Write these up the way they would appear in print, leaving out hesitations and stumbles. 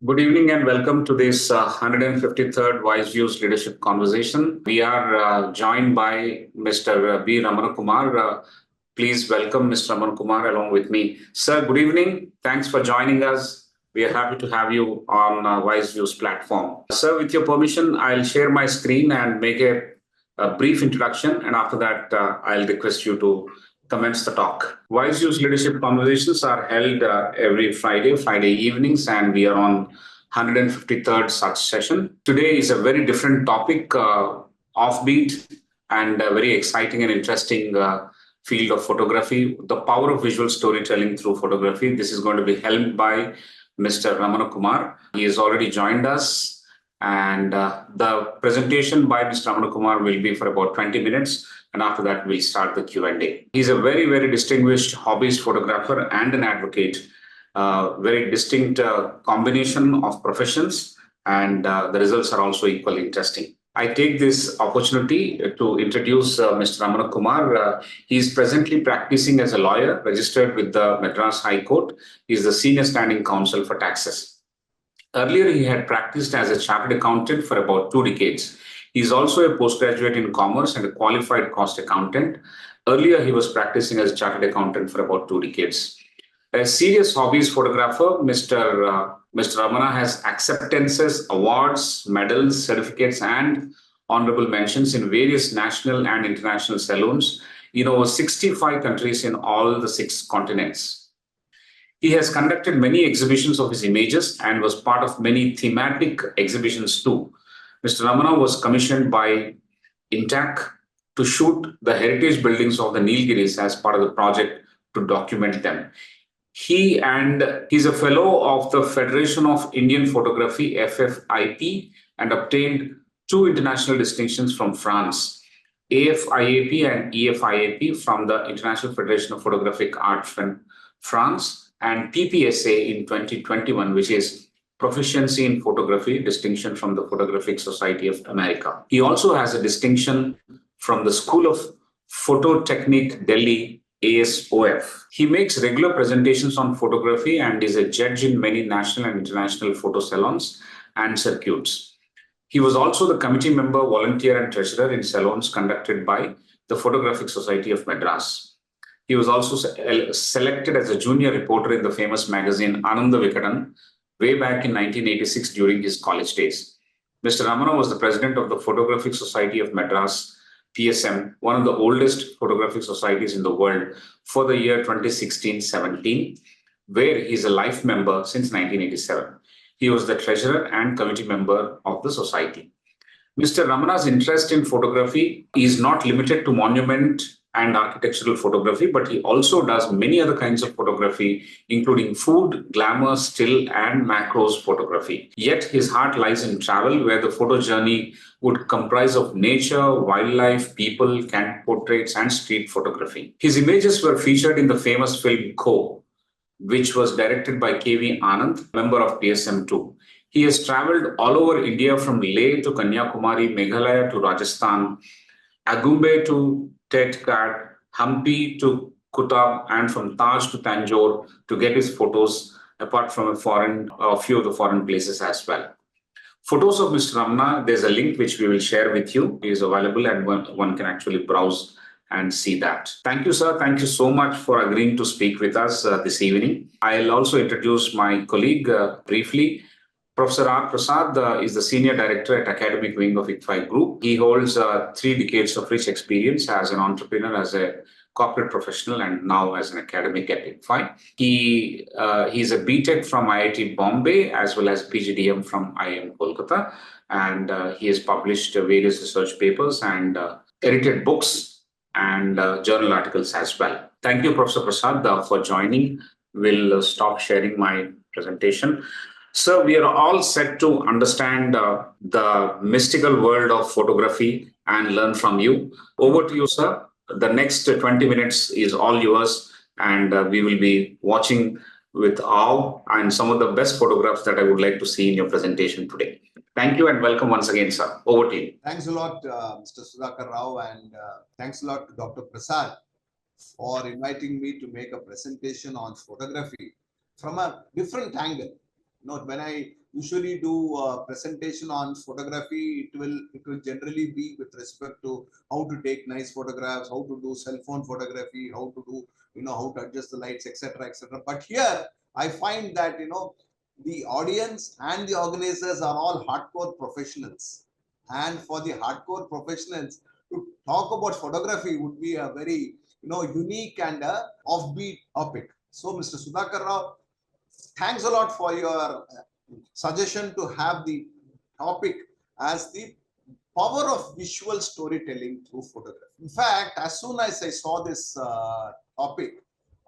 Good evening and welcome to this 153rd WiseViews Leadership Conversation. We are joined by Mr. B. Ramana Kumar. Please welcome Mr. Ramana Kumar along with me. Sir, good evening. Thanks for joining us. We are happy to have you on WiseViews platform. Sir, with your permission, I'll share my screen and make a brief introduction. And after that, I'll request you to commence the talk. WiseViews Leadership Conversations are held every Friday evenings, and we are on 153rd such session. Today is a very different topic, offbeat and very exciting and interesting field of photography, the power of visual storytelling through photography. This is going to be held by Mr. Ramana Kumar. He has already joined us, and the presentation by Mr. Ramana Kumar will be for about 20 minutes. And after that, we'll start the Q&A. He's a very, very distinguished hobbyist photographer and an advocate. Very distinct combination of professions, and the results are also equally interesting. I take this opportunity to introduce Mr. Ramana Kumar. He is presently practicing as a lawyer registered with the Madras High Court. He is the Senior Standing Counsel for Taxes. Earlier, he had practiced as a chartered accountant for about 2 decades. He is also a postgraduate in commerce and a qualified cost accountant. Earlier, he was practicing as a chartered accountant for about 2 decades. A serious hobbyist photographer, Mr. Ramana has acceptances, awards, medals, certificates, and honorable mentions in various national and international salons in over 65 countries in all the 6 continents. He has conducted many exhibitions of his images and was part of many thematic exhibitions too. Mr. Ramana was commissioned by INTAC to shoot the heritage buildings of the Nilgiris as part of the project to document them. He's a fellow of the Federation of Indian Photography, FFIP, and obtained 2 international distinctions from France, AFIAP and EFIAP from the International Federation of Photographic Art from France, and PPSA in 2021, which is Proficiency in Photography distinction from the Photographic Society of America. He also has a distinction from the School of Phototechnique, Delhi, ASOF. He makes regular presentations on photography and is a judge in many national and international photo salons and circuits. He was also the committee member, volunteer, and treasurer in salons conducted by the Photographic Society of Madras. He was also selected as a junior reporter in the famous magazine Ananda Vikadan way back in 1986 during his college days. Mr. Ramana was the president of the Photographic Society of Madras, PSM, one of the oldest photographic societies in the world, for the year 2016-17, where he is a life member since 1987. He was the treasurer and committee member of the society. Mr. Ramana's interest in photography is not limited to monument and architectural photography, but he also does many other kinds of photography, including food, glamour, still, and macros photography. Yet his heart lies in travel, where the photo journey would comprise of nature, wildlife, people, candid portraits, and street photography. His images were featured in the famous film Ko, which was directed by K.V. Anand, member of PSM2. He has traveled all over India from Leh to Kanyakumari, Meghalaya to Rajasthan, Agumbe to Tetgad, Hampi to Kutab, and from Taj to Tanjore to get his photos, apart from a few of the foreign places as well. Photos of Mr. Ramana, there's a link which we will share with you. It is available and one can actually browse and see that. Thank you, sir. Thank you so much for agreeing to speak with us this evening. I'll also introduce my colleague briefly. Professor R. Prasad is the Senior Director at Academic Wing of ICFAI Group. He holds 3 decades of rich experience as an entrepreneur, as a corporate professional, and now as an academic at ICFAI. He's a BTech from IIT Bombay, as well as PGDM from IIM Kolkata. And he has published various research papers and edited books and journal articles as well. Thank you, Professor Prasad, for joining. We'll stop sharing my presentation. Sir, we are all set to understand the mystical world of photography and learn from you. Over to you, sir. The next 20 minutes is all yours, and we will be watching with awe and some of the best photographs that I would like to see in your presentation today. Thank you and welcome once again, sir. Over to you. Thanks a lot, Mr. Sudhakar Rao, and thanks a lot to Dr. Prasad for inviting me to make a presentation on photography from a different angle. When I usually do a presentation on photography, it will generally be with respect to how to take nice photographs, how to do cell phone photography, how to do, how to adjust the lights, etc., etc. But here I find that, the audience and the organizers are all hardcore professionals. And for the hardcore professionals to talk about photography would be a very, unique and offbeat topic. So, Mr. Sudhakar Rao, thanks a lot for your suggestion to have the topic as the power of visual storytelling through photography. In fact, as soon as I saw this topic,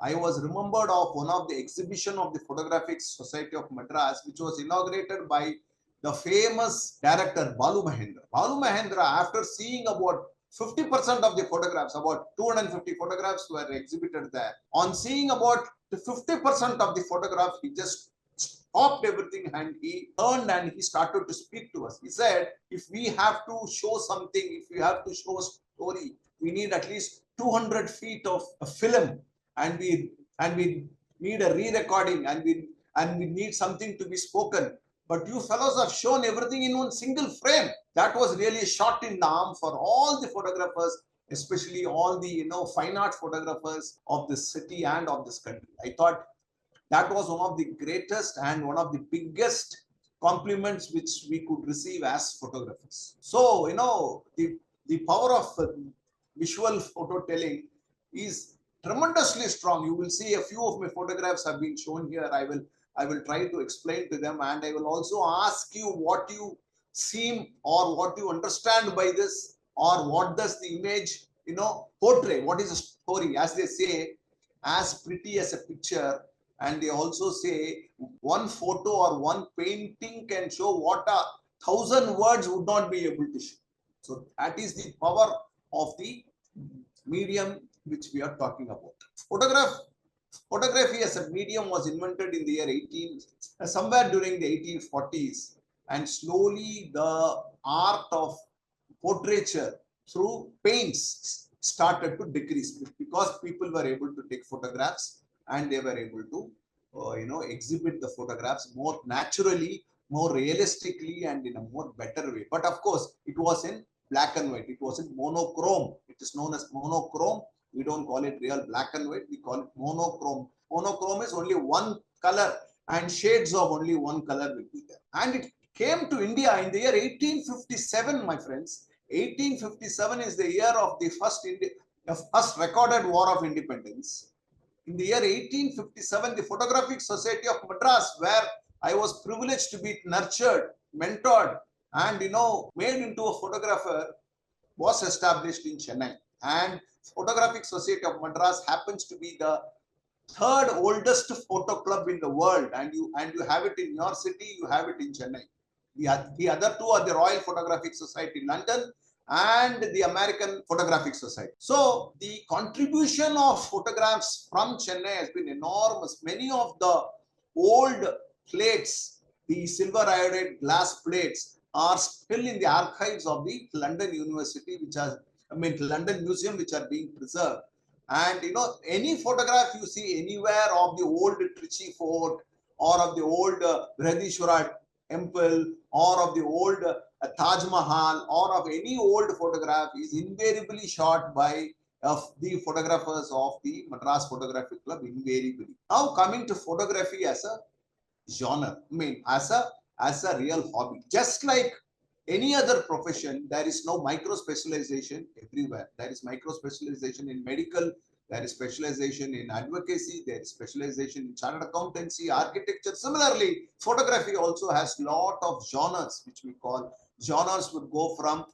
I was remembered of one of the exhibition of the Photographic Society of Madras, which was inaugurated by the famous director Balu Mahendra. Balu Mahendra, after seeing about 50% of the photographs, about 250 photographs were exhibited there. On seeing about the 50% of the photograph, he just stopped everything and he turned and he started to speak to us. He said, if we have to show something, if we have to show a story, we need at least 200 feet of a film, and we need a re-recording, and we need something to be spoken. But you fellows have shown everything in one single frame. That was really a shot in the arm for all the photographers, especially all the fine art photographers of this city and of this country. I thought that was one of the greatest and one of the biggest compliments which we could receive as photographers. So, the power of visual photo telling is tremendously strong. You will see a few of my photographs have been shown here. I will try to explain to them, and I will also ask you what you seem or what you understand by this, or what does the image, portray. What is a story? As they say, as pretty as a picture. And they also say one photo or one painting can show what 1,000 words would not be able to show. So that is the power of the medium which we are talking about. Photography as a medium was invented in the year somewhere during the 1840s, and slowly the art of portraiture through paints started to decrease because people were able to take photographs and they were able to exhibit the photographs more naturally, more realistically, and in a more better way. But of course, it was in black and white. It was in monochrome. It is known as monochrome. We don't call it real black and white. We call it monochrome. Monochrome is only one color, and shades of only one color will be there. And it came to India in the year 1857, my friends. 1857 is the year of the first recorded War of Independence. In the year 1857, the Photographic Society of Madras, where I was privileged to be nurtured, mentored, and made into a photographer, was established in Chennai. And Photographic Society of Madras happens to be the third oldest photo club in the world, and you have it in your city, you have it in Chennai. The other two are the Royal Photographic Society in London and the American Photographic Society. So the contribution of photographs from Chennai has been enormous. Many of the old plates, the silver iodide glass plates, are still in the archives of the London University, London Museum, which are being preserved. And any photograph you see anywhere of the old Trichy Fort, or of the old Brihadishwara Temple, or of the old Taj Mahal, or of any old photograph is invariably shot by the photographers of the Madras Photographic Club, invariably. Now coming to photography as a genre, as a real hobby. Just like any other profession, there is no micro specialization everywhere. There is micro specialization in medical, there is specialization in advocacy, there is specialization in chartered accountancy, architecture. Similarly, photography also has lot of genres, which we call genres. Would go from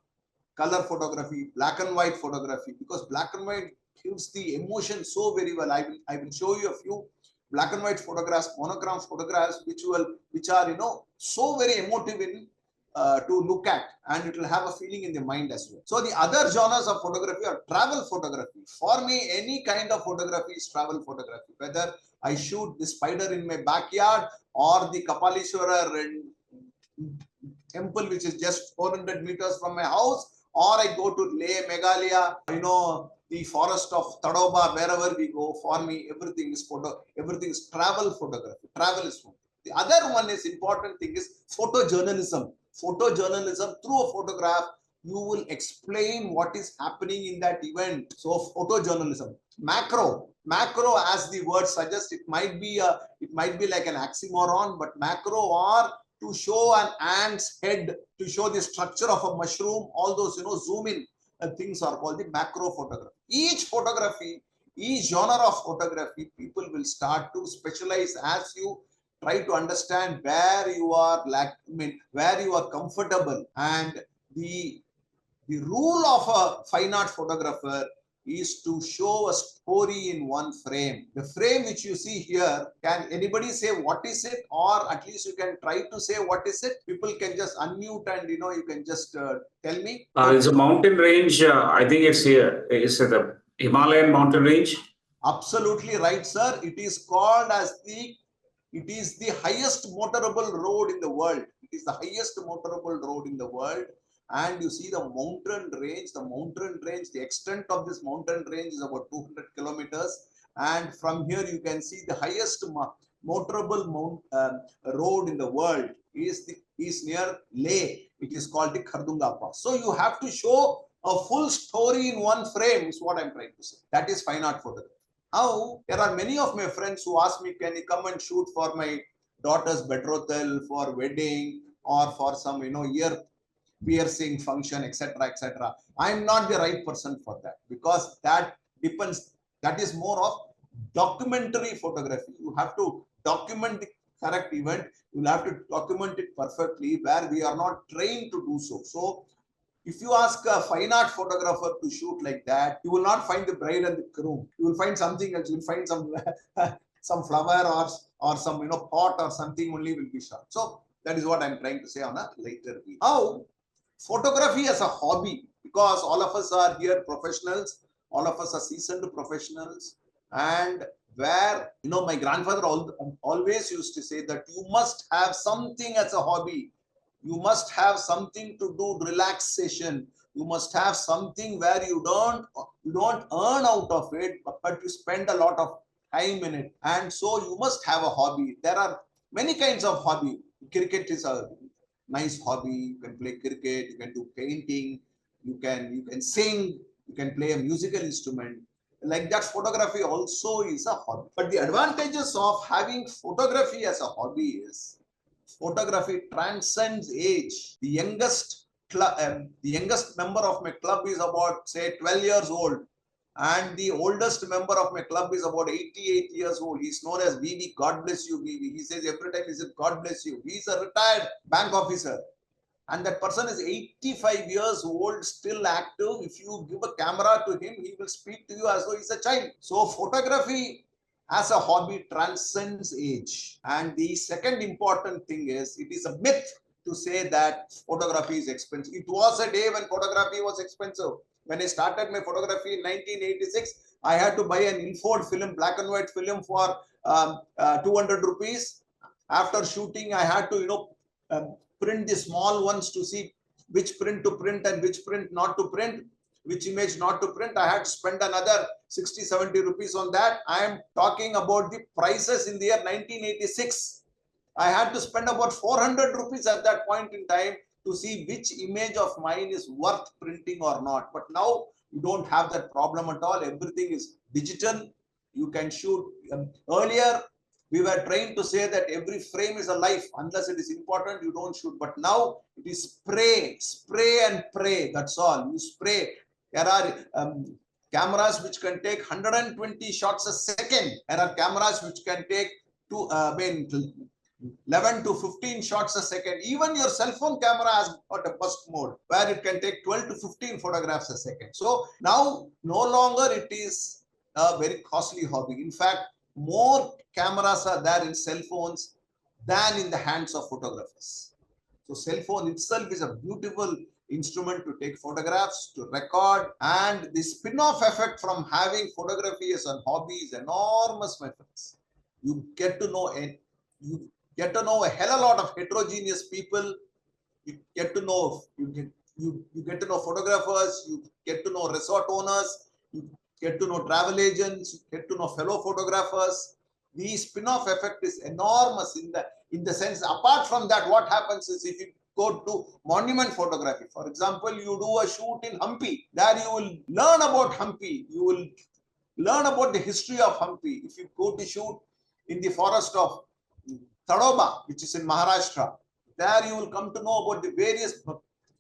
color photography, black and white photography, because black and white gives the emotion so very well. I will show you a few black and white photographs, monochrome photographs, which are so very emotive in to look at, and it will have a feeling in the mind as well. So the other genres of photography are travel photography. For me, any kind of photography is travel photography. Whether I shoot the spider in my backyard, or the Kapalishwara temple, which is just 400 meters from my house, or I go to Leh, Meghalaya, the forest of Tadoba, wherever we go, for me, everything is travel photography. Travel is photography. The other one is important thing is photojournalism. Photojournalism, through a photograph, you will explain what is happening in that event. So photojournalism. Macro, as the word suggests, it might be like an oxymoron, but macro or to show an ant's head, to show the structure of a mushroom, all those zoom in things are called the macro photography. Each genre of photography, people will start to specialize as you try to understand where you are where you are comfortable. And the rule of a fine art photographer is to show a story in one frame. The frame which you see here, can anybody say what is it? Or at least you can try to say what is it. People can just unmute and you can just tell me. It's a mountain range. I think it's here. Is it the Himalayan mountain range? Absolutely right, sir. It is called as it is the highest motorable road in the world. It is the highest motorable road in the world. And you see the mountain range. The extent of this mountain range is about 200 kilometers. And from here you can see the highest motorable road in the world is near Leh. It is called the Khardunga Pass. So you have to show a full story in one frame, is what I'm trying to say. That is fine art photography. Now, there are many of my friends who ask me, can you come and shoot for my daughter's betrothal, for wedding, or for some, ear piercing function, etc., etc. I'm not the right person for that, because that depends. That is more of documentary photography. You have to document the correct event. You will have to document it perfectly, where we are not trained to do so. So, if you ask a fine art photographer to shoot like that, you will not find the bride and the groom. You will find something else. You will find some flower or some pot or something only will be shot. So that is what I'm trying to say on a later video. How photography as a hobby, because all of us are here professionals, all of us are seasoned professionals, and where my grandfather always used to say that you must have something as a hobby. You must have something to do relaxation. You must have something where you don't earn out of it, but you spend a lot of time in it. And so you must have a hobby. There are many kinds of hobby. Cricket is a nice hobby. You can play cricket. You can do painting. You can sing. You can play a musical instrument. Like that, photography also is a hobby. But the advantages of having photography as a hobby is, photography transcends age. The youngest member of my club is about, say, 12 years old, and the oldest member of my club is about 88 years old. He's known as VV. God bless you, VV. He says every time, he says, God bless you. He's a retired bank officer, and that person is 85 years old, still active. If you give a camera to him, he will speak to you as though he's a child. So photography as a hobby transcends age. And the second important thing is, it is a myth to say that photography is expensive. It was a day when photography was expensive. When I started my photography in 1986, I had to buy an Ilford film, black and white film, for 200 rupees. After shooting, I had to, print the small ones to see which print to print and which print not to print, which image not to print. I had to spend another 60-70 rupees on that. I am talking about the prices in the year 1986. I had to spend about 400 rupees at that point in time to see which image of mine is worth printing or not. But now you don't have that problem at all. Everything is digital. You can shoot. Earlier, we were trained to say that every frame is a life. Unless it is important, you don't shoot. But now it is spray and pray. That's all. You spray. There are cameras which can take 120 shots a second. There are cameras which can take 11 to 15 shots a second. Even your cell phone camera has got a burst mode where it can take 12 to 15 photographs a second. So now no longer it is a very costly hobby. In fact, more cameras are there in cell phones than in the hands of photographers. So cell phone itself is a beautiful instrument to take photographs, to record, and the spin-off effect from having photography as a hobby is enormous, my friends. You get to know a hell of a lot of heterogeneous people. You get to know photographers. You get to know resort owners. You get to know travel agents. You get to know fellow photographers. the spin-off effect is enormous in the sense. Apart from that, what happens is, if you go to monument photography, for example, you do a shoot in Hampi, there you will learn about Hampi, you will learn about the history of Hampi. If you go to shoot in the forest of Tadoba, which is in Maharashtra, there you will come to know about the various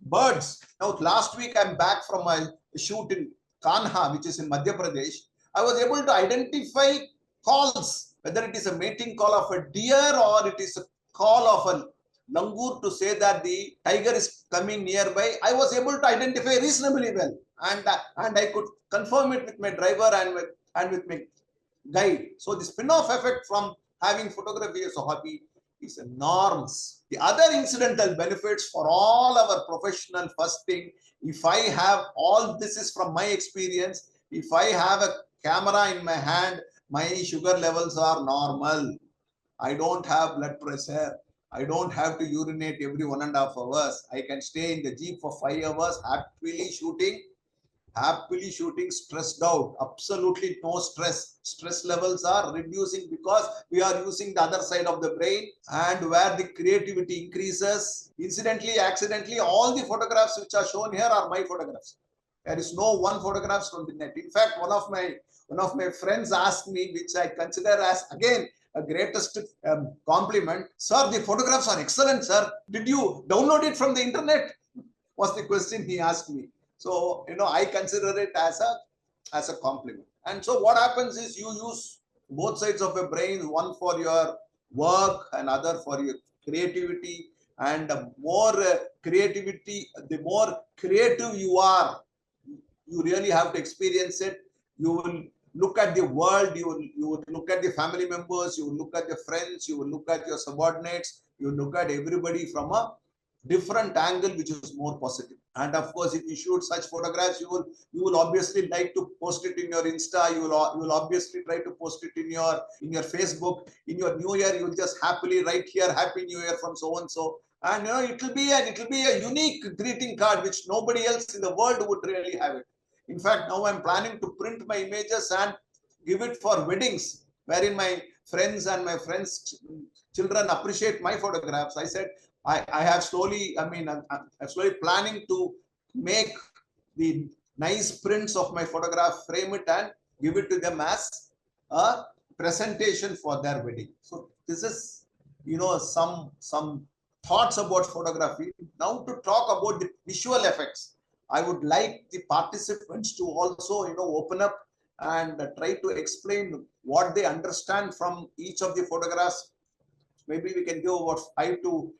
birds. Now, last week I'm back from a shoot in Kanha, which is in Madhya Pradesh. I was able to identify calls, whether it is a mating call of a deer or it is a call of a langur to say that the tiger is coming nearby. I was able to identify reasonably well, and I could confirm it with my driver and with my guide. So the spin-off effect from having photography as a hobby is enormous. The other incidental benefits for all our professional, first thing, if I have, all this is from my experience, if I have a camera in my hand, my sugar levels are normal. I don't have blood pressure. I don't have to urinate every 1.5 hours. I can stay in the Jeep for 5 hours happily shooting, stressed out, absolutely no stress. Stress levels are reducing because we are using the other side of the brain, and where the creativity increases. Incidentally, accidentally, all the photographs which are shown here are my photographs. There is no one photographs from the net. In fact, one of my friends asked me, which I consider as again a greatest compliment. Sir, the photographs are excellent, sir. Did you download it from the internet? Was the question he asked me. So, I consider it as a compliment. And so what happens is, you use both sides of your brain, one for your work and other for your creativity. And the more creativity, the more creative you are, you really have to experience it. You will look at the world, you will look at the family members, you will look at your friends, you will look at your subordinates, you will look at everybody from a different angle, which is more positive. And of course, if you shoot such photographs, you will obviously like to post it in your Insta. You will obviously try to post it in your Facebook. In your New Year, you will just happily write here, Happy New Year from so and so. And it will be a unique greeting card which nobody else in the world would really have it. In fact, now I'm planning to print my images and give it for weddings, wherein my friends and my friends' children appreciate my photographs. I said, I have slowly, I'm slowly planning to make the nice prints of my photograph, frame it and give it to them as a presentation for their wedding. So this is, some thoughts about photography. Now to talk about the visual effects, I would like the participants to also, open up and try to explain what they understand from each of the photographs. Maybe we can give about 5 to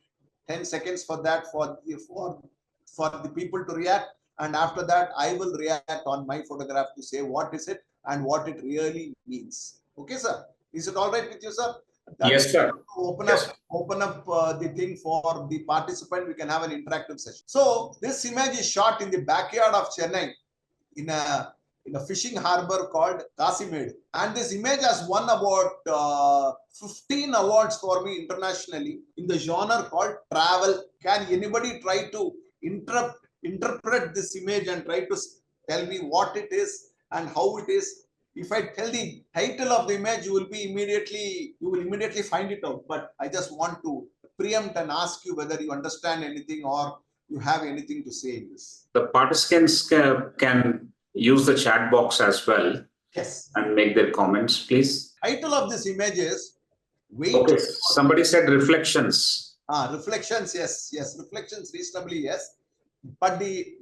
10 seconds for that, for the people to react, and after that I will react on my photograph to say what is it and what it really means. Okay, sir? Is it all right with you, sir? Yes, sir. Open up the thing for the participant. We can have an interactive session. So this image is shot in the backyard of Chennai in a fishing harbor called Kasimed. And this image has won about 15 awards for me internationally in the genre called travel. Can anybody try to interpret this image and try to tell me what it is and how it is? If I tell the title of the image, you will immediately find it out. But I just want to preempt and ask you whether you understand anything or you have anything to say in this. The participants can use the chat box as well. Yes. And make their comments, please. Title of this image is Wait. Okay, somebody said reflections. Reflections, yes. Reflections, reasonably, yes. But the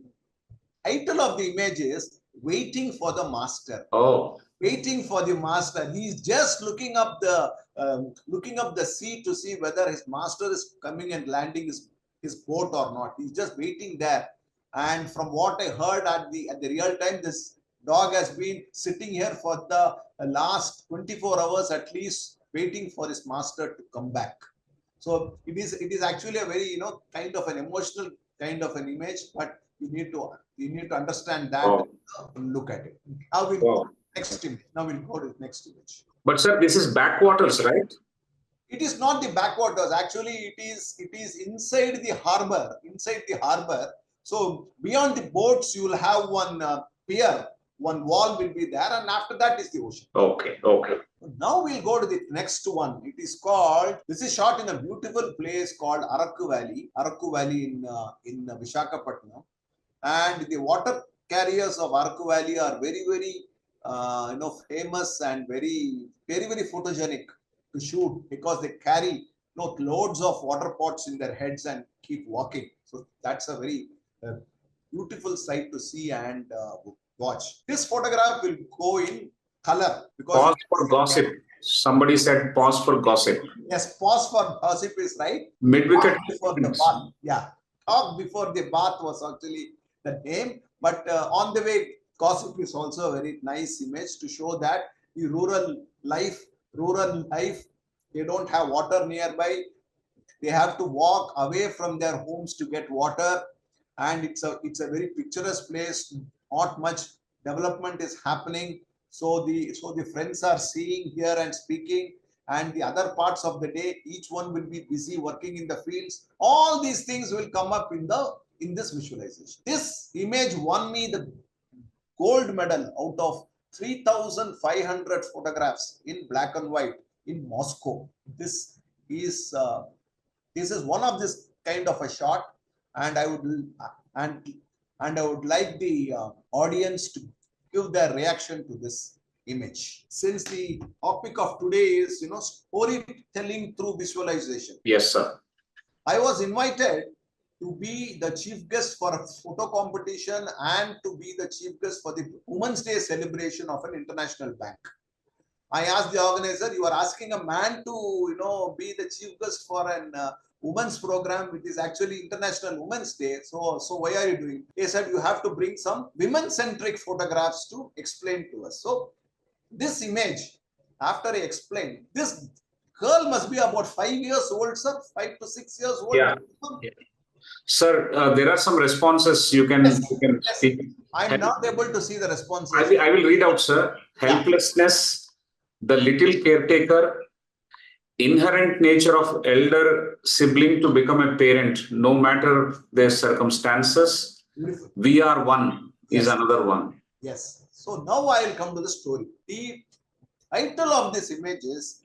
title of the image is Waiting for the Master. Oh. Waiting for the master. He's just looking up the sea to see whether his master is coming and landing his boat or not. He's just waiting there. And from what I heard at the real time, this dog has been sitting here for the last 24 hours at least, waiting for his master to come back. So it is actually a very kind of an emotional kind of an image, but you need to understand that and look at it. Now we'll go to next image. Now we'll go to the next image. But sir, this is backwaters, right? It is not the backwaters. Actually, it is inside the harbor. So beyond the boats, you will have one pier one wall will be there, and after that is the ocean. Okay. Okay. Now we'll go to the next one. It is called, this is shot in a beautiful place called Arakku Valley in Visakhapatnam. And the water carriers of Arakku Valley are very, very famous and very, very, very photogenic to shoot, because they carry loads of water pots in their heads and keep walking. So that's a very beautiful sight to see and watch. This photograph will go in color because pause for gossip. Somebody said pause for gossip. Yes, pause for gossip is right. Mid-wicket before the bath. Yeah, talk before the bath was actually the name. But on the way, gossip is also a very nice image to show that the rural life, they don't have water nearby. They have to walk away from their homes to get water, and it's a very picturesque place. Not much development is happening. So the friends are seeing here and speaking, and the other parts of the day, each one will be busy working in the fields. All these things will come up in this visualization. This image won me the gold medal out of 3,500 photographs in black and white in Moscow. This is one of this kind of a shot, and I would like the audience to give their reaction to this image. Since the topic of today is storytelling through visualization. Yes, sir. I was invited to be the chief guest for a photo competition and to be the chief guest for the Women's Day celebration of an international bank. I asked the organizer, you are asking a man to be the chief guest for an women's program, which is actually International Women's Day. So why are you doing? He said, you have to bring some women-centric photographs to explain to us. So this image, after I explained, this girl must be about 5 years old, sir, 5 to 6 years old. Yeah. Sir, there are some responses you can speak. I'm not able to see the responses. I will read out, sir. Helplessness, the little caretaker, inherent nature of elder sibling to become a parent, no matter their circumstances. Beautiful. We are one is another one. Yes. So now I will come to the story. The title of this image is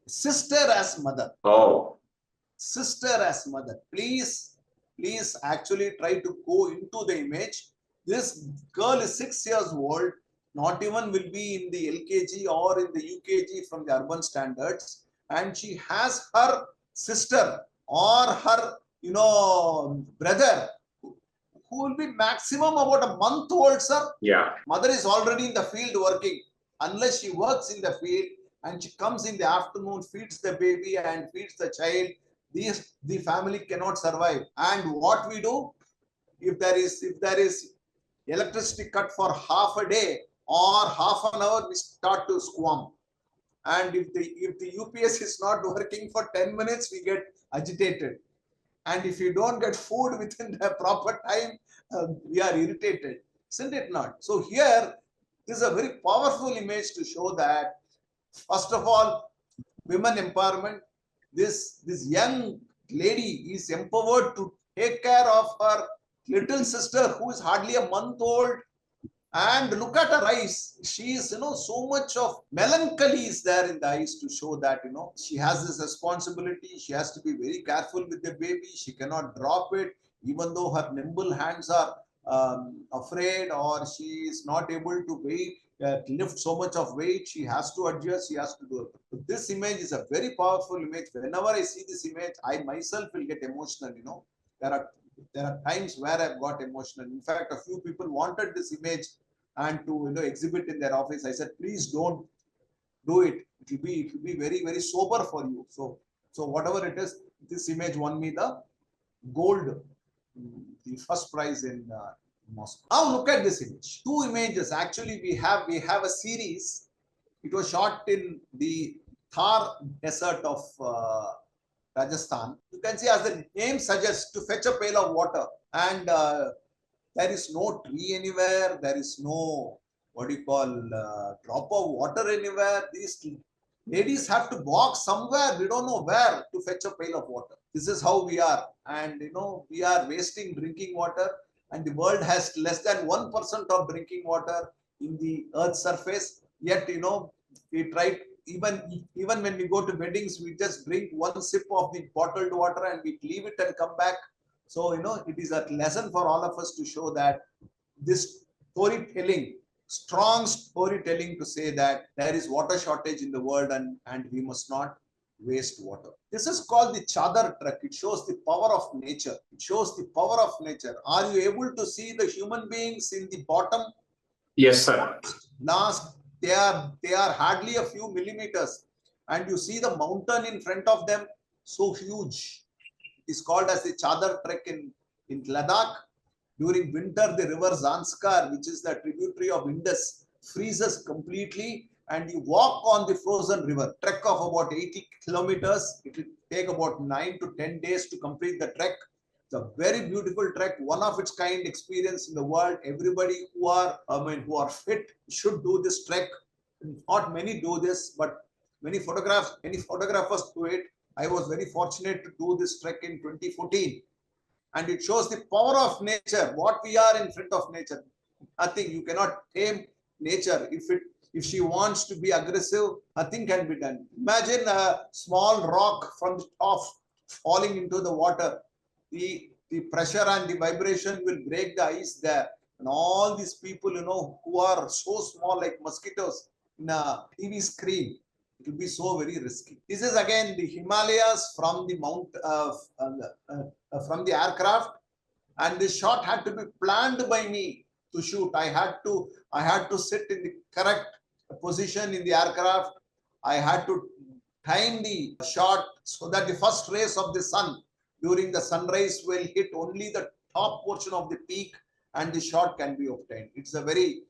Sister as Mother. Oh. Sister as Mother. Please actually try to go into the image. This girl is 6 years old, not even will be in the LKG or in the UKG from the urban standards. And she has her sister or her, brother who will be maximum about a month old, sir. Yeah. Mother is already in the field working. Unless she works in the field and she comes in the afternoon, feeds the baby and feeds the child, the family cannot survive. And what we do, if there is electricity cut for half a day or half an hour, we start to squirm. And if the UPS is not working for 10 minutes, we get agitated. And if you don't get food within the proper time, we are irritated. Isn't it not? So here, this is a very powerful image to show that, first of all, women empowerment. This young lady is empowered to take care of her little sister who is hardly a month old. And look at her eyes. She is, so much of melancholy is there in the eyes to show that, she has this responsibility. She has to be very careful with the baby. She cannot drop it, even though her nimble hands are afraid, or she is not able to lift so much of weight. She has to adjust. She has to do it. This image is a very powerful image. Whenever I see this image, I myself will get emotional. There are times where I've got emotional. In fact, a few people wanted this image and to exhibit in their office. I said, please don't do it. It will be very, very sober for you. So whatever it is, this image won me the gold, the first prize in Moscow. Now look at this image. Two images. Actually, we have a series. It was shot in the Thar desert of Rajasthan. You can see, as the name suggests, to fetch a pail of water, and there is no tree anywhere. There is no drop of water anywhere. These ladies have to walk somewhere. We don't know where to fetch a pail of water. This is how we are, and we are wasting drinking water, and the world has less than 1% of drinking water. in the earth's surface. Yet, we try, even when we go to weddings, we just drink one sip of the bottled water and we leave it and come back. So, it is a lesson for all of us to show that this storytelling, strong storytelling, to say that there is water shortage in the world and we must not waste water. This is called the Chadar trek. It shows the power of nature. It shows the power of nature. Are you able to see the human beings in the bottom? Yes, sir. Last, they are hardly a few millimeters, and you see the mountain in front of them, so huge. It is called as the Chadar trek in Ladakh. During winter, the river Zanskar, which is the tributary of Indus, freezes completely, and you walk on the frozen river. Trek of about 80 kilometers. It will take about 9 to 10 days to complete the trek. It's a very beautiful trek, one of its kind experience in the world. Everybody who are fit should do this trek. Not many do this, but many photographers do it. I was very fortunate to do this trek in 2014. And it shows the power of nature, what we are in front of nature. Nothing, you cannot tame nature. If she wants to be aggressive, nothing can be done. Imagine a small rock from the top falling into the water. The pressure and the vibration will break the ice there. And all these people, who are so small like mosquitoes in a TV screen, it will be so very risky. This is again the Himalayas from the from the aircraft, and this shot had to be planned by me to shoot. I had to sit in the correct position in the aircraft. I had to time the shot so that the first rays of the sun during the sunrise will hit only the top portion of the peak, and the shot can be obtained. It's a very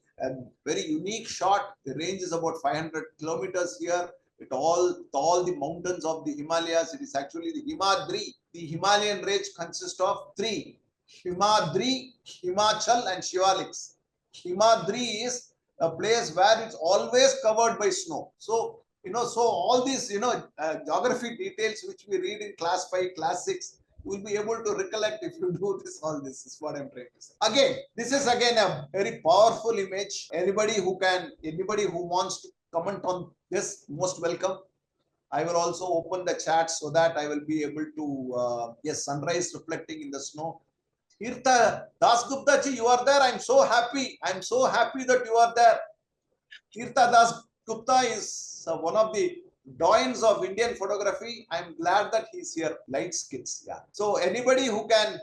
unique shot. The range is about 500 kilometers here. All the mountains of the Himalayas. It is actually the Himadri. The Himalayan range consists of three: Himadri, Himachal, and Shivaliks. Himadri is a place where it's always covered by snow. So, so all these, geography details which we read in class 5, class 6, you will be able to recollect if you do this. All this is what I'm trying to say. Again, this is again a very powerful image. Anybody who wants to comment on this, most welcome. I will also open the chat so that I will be able to, yes, sunrise reflecting in the snow. Tirtha Dasgupta ji, you are there. I'm so happy. I'm so happy that you are there. Tirtha Dasgupta is one of the doyens of Indian photography. I'm glad that he's here. Light skills. Yeah. So anybody who can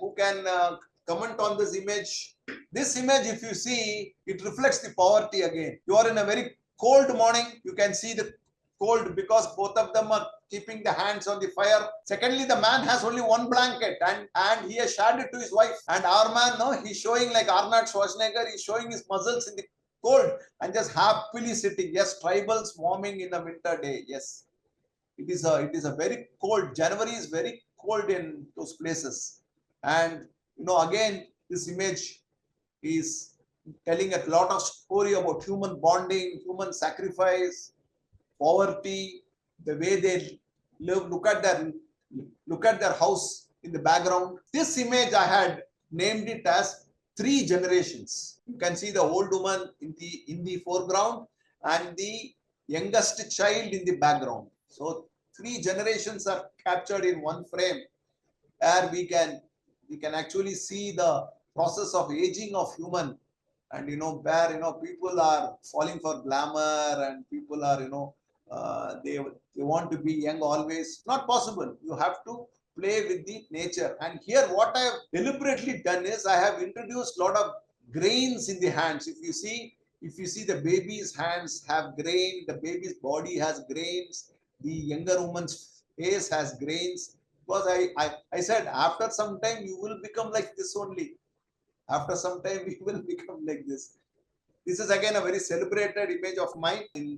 comment on this image. This image, if you see, it reflects the poverty again. You are in a very cold morning. You can see the cold because both of them are keeping the hands on the fire. Secondly, the man has only one blanket and he has shared it to his wife. And our man, no, he's showing like Arnold Schwarzenegger. He's showing his muscles in the cold and just happily sitting. Yes, tribals warming in a winter day. Yes, it is a very cold. January is very cold in those places. And again, this image is telling a lot of story about human bonding, human sacrifice, poverty, the way they live. Look at their house in the background. This image I had named it as 3 generations. You can see the old woman in the foreground and the youngest child in the background. So 3 generations are captured in one frame, where we can actually see the process of aging of human, and where people are falling for glamour and people are they want to be young always. Not possible. You have to play with the nature. And here what I have deliberately done is I have introduced a lot of grains in the hands. If you see the baby's hands have grain, the baby's body has grains, the younger woman's face has grains. Because I said after some time you will become like this only. After some time we will become like this. This is again a very celebrated image of mine in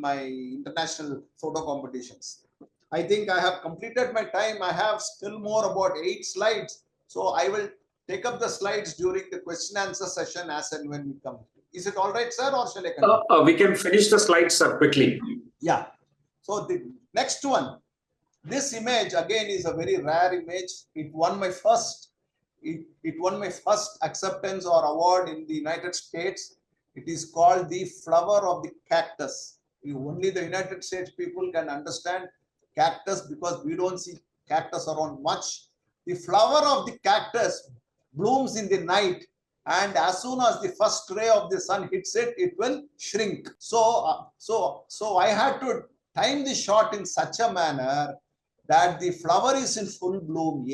my international photo competitions. I think I have completed my time. I have still more about 8 slides. So I will take up the slides during the question answer session as and when we come. Is it all right, sir, or shall I continue? We can finish the slides, sir, quickly. Yeah. So the next one, this image again is a very rare image. It won my first acceptance or award in the United States. It is called the flower of the cactus. Only the United States people can understand cactus because we don't see cactus around much. The flower of the cactus blooms in the night, and as soon as the first ray of the sun hits it, it will shrink. So I had to time the shot in such a manner that the flower is in full bloom,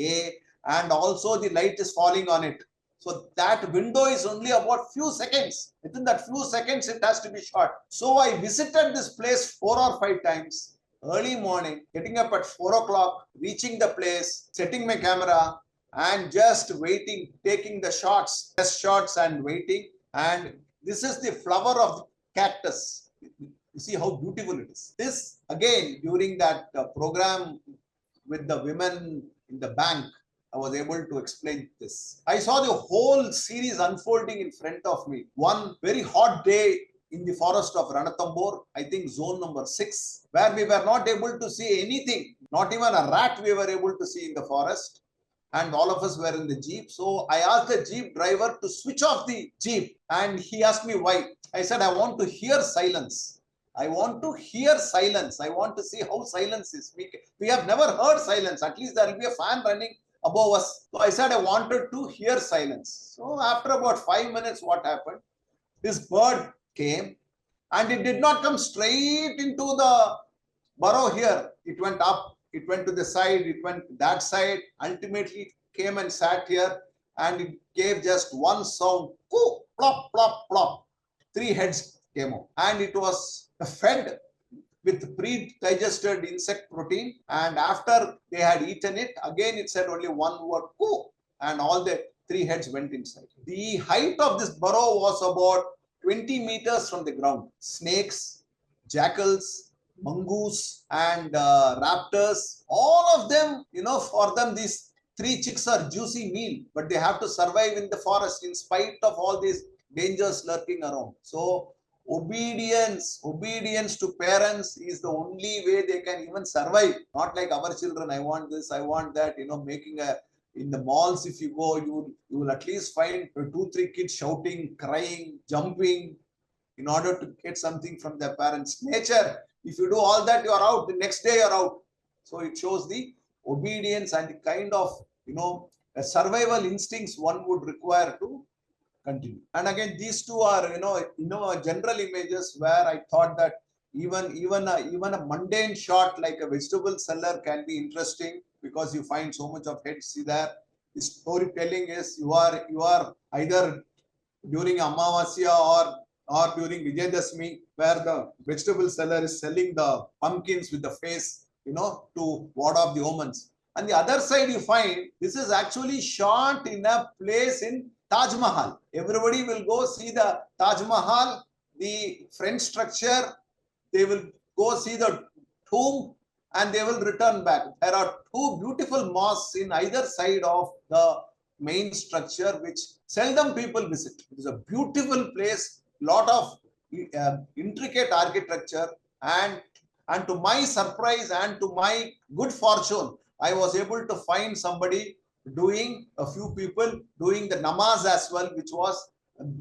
and also the light is falling on it. So that window is only about few seconds. Within that few seconds, it has to be shot. So I visited this place 4 or 5 times. Early morning, getting up at 4 o'clock, reaching the place, setting my camera, and just waiting, taking the shots, test shots and waiting. And this is the flower of the cactus. You see how beautiful it is. This again, during that program with the women in the bank, I was able to explain this. I saw the whole series unfolding in front of me. One very hot day in the forest of Ranatambur, I think zone number 6, where we were not able to see anything, not even a rat we were able to see in the forest. And all of us were in the Jeep. So I asked the Jeep driver to switch off the Jeep, and he asked me why. I said, I want to hear silence. I want to hear silence. I want to see how silence is. We have never heard silence. At least there will be a fan running above us. So I said I wanted to hear silence. So after about 5 minutes, what happened? This bird came, and it did not come straight into the burrow here. It went up, it went to the side, it went that side. Ultimately, it came and sat here, and it gave just one sound. Coo, plop, plop, plop. 3 heads came out, and it was fed with pre-digested insect protein, and after they had eaten it, again it said only one word, coo, and all the 3 heads went inside. The height of this burrow was about 20 meters from the ground. Snakes, jackals, mongoose, and raptors, all of them, for them these 3 chicks are juicy meal, but they have to survive in the forest in spite of all these dangers lurking around. So obedience to parents is the only way they can even survive. Not like our children, I want this, I want that, making in the malls, if you go, you will at least find 2-3 kids shouting, crying, jumping in order to get something from their parents. Nature, if you do all that, you are out. The next day you are out. So it shows the obedience and the kind of survival instincts one would require to continue. And again, these two are general images where I thought that even a mundane shot like a vegetable seller can be interesting because you find so much of heads there. The storytelling is you are either during Amavasya or during Vijayadashmi, where the vegetable seller is selling the pumpkins with the face, to ward off the omens. And the other side you find this is actually shot in a place in Taj Mahal. Everybody will go see the Taj Mahal, the French structure. They will go see the tomb and they will return back. There are 2 beautiful mosques in either side of the main structure, which seldom people visit. It is a beautiful place, lot of intricate architecture, and to my surprise and to my good fortune, I was able to find a few people doing the namaz as well, which was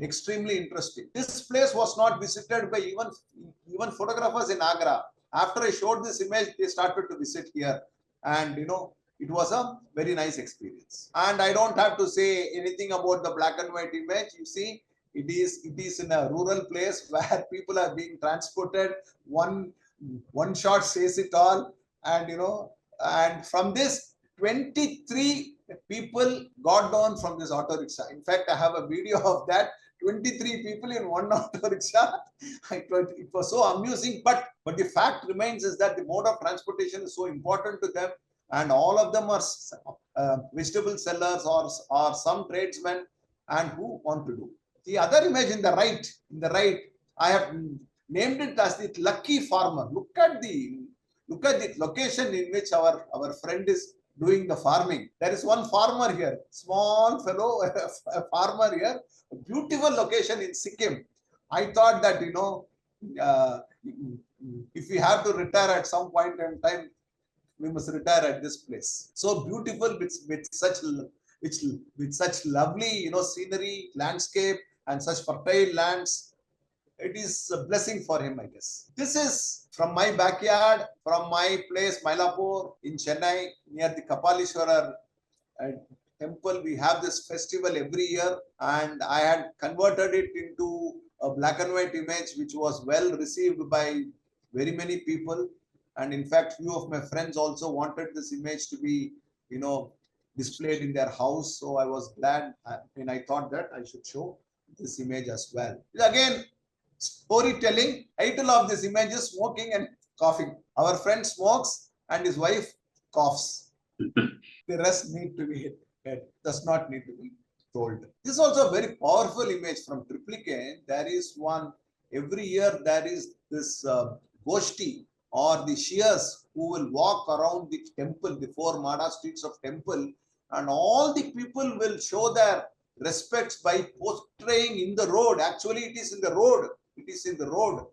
extremely interesting. This place was not visited by even photographers in Agra. After I showed this image, they started to visit here, and it was a very nice experience. And I don't have to say anything about the black and white image. You see, it is in a rural place where people are being transported. One shot says it all, and from this 23 people got down from this auto rickshaw. In fact, I have a video of that. 23 people in one auto rickshaw. It was so amusing, but the fact remains is that the mode of transportation is so important to them, and all of them are vegetable sellers or some tradesmen and who want to do. The other image in the right, I have named it as the lucky farmer. Look at the location in which our friend is doing the farming. There is one farmer here, small fellow, a farmer here, a beautiful location in Sikkim. I thought that, if we have to retire at some point in time, we must retire at this place. So beautiful with such lovely, scenery, landscape, and such fertile lands. it is a blessing for him, I guess. This is from my backyard, from my place, Mylapore in Chennai, near the Kapalishwarar temple. We have this festival every year, and I had converted it into a black and white image, which was well received by very many people. And in fact, few of my friends also wanted this image to be, displayed in their house. So I was glad, and I thought that I should show this image as well. Again, storytelling. Title of this image is Smoking and Coughing. Our friend smokes and his wife coughs. The rest need to be does not need to be told. This is also a very powerful image from Triplicate. There is one every year. There is this Goshti or the Shias who will walk around the temple, the four Mada streets of temple, and all the people will show their respects by portraying in the road. Actually, it is in the road. It is in the road.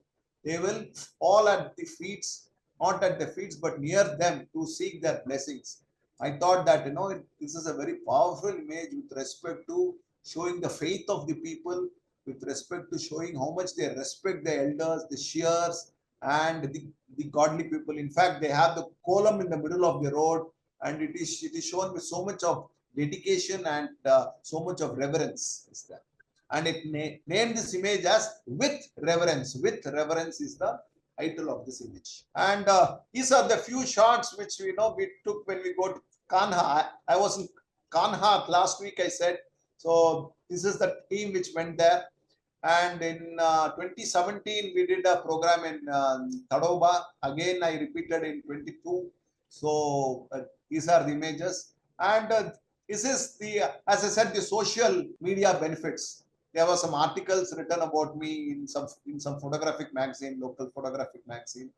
They will fall at the feet, not at the feet, but near them to seek their blessings. I thought that, this is a very powerful image with respect to showing the faith of the people, with respect to showing how much they respect the elders, the shears, and the godly people. In fact, they have the column in the middle of the road, and it is shown with so much of dedication and so much of reverence is there. And it named this image as With Reverence. With Reverence is the title of this image. And these are the few shots which we took when we go to Kanha. I was in Kanha last week, I said. So this is the team which went there. And in 2017, we did a program in Tadoba. Again, I repeated in 22. So these are the images. And this is the, as I said, the social media benefits. There were some articles written about me in some photographic magazine, local photographic magazine,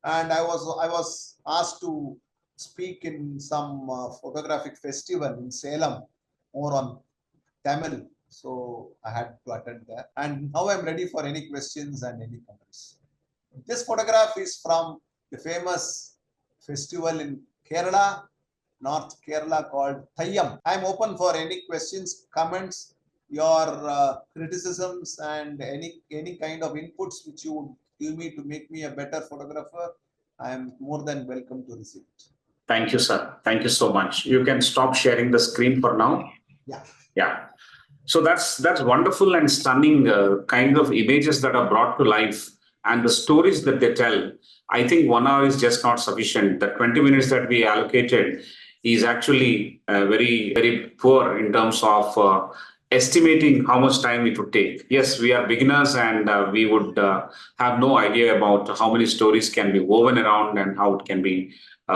and I was asked to speak in some photographic festival in Salem, more on Tamil. So I had to attend there, and now I'm ready for any questions and any comments. This photograph is from the famous festival in Kerala, North Kerala, called Thayyam. I'm open for any questions, comments, your criticisms, and any kind of inputs which you would give me to make me a better photographer. I am more than welcome to receive it. Thank you, sir. Thank you so much. You can stop sharing the screen for now. Yeah. So that's wonderful and stunning kind of images that are brought to life, and the stories that they tell. I think 1 hour is just not sufficient. The 20 minutes that we allocated is actually very, very poor in terms of estimating how much time it would take. Yes, we are beginners, and we would have no idea about how many stories can be woven around and how it can be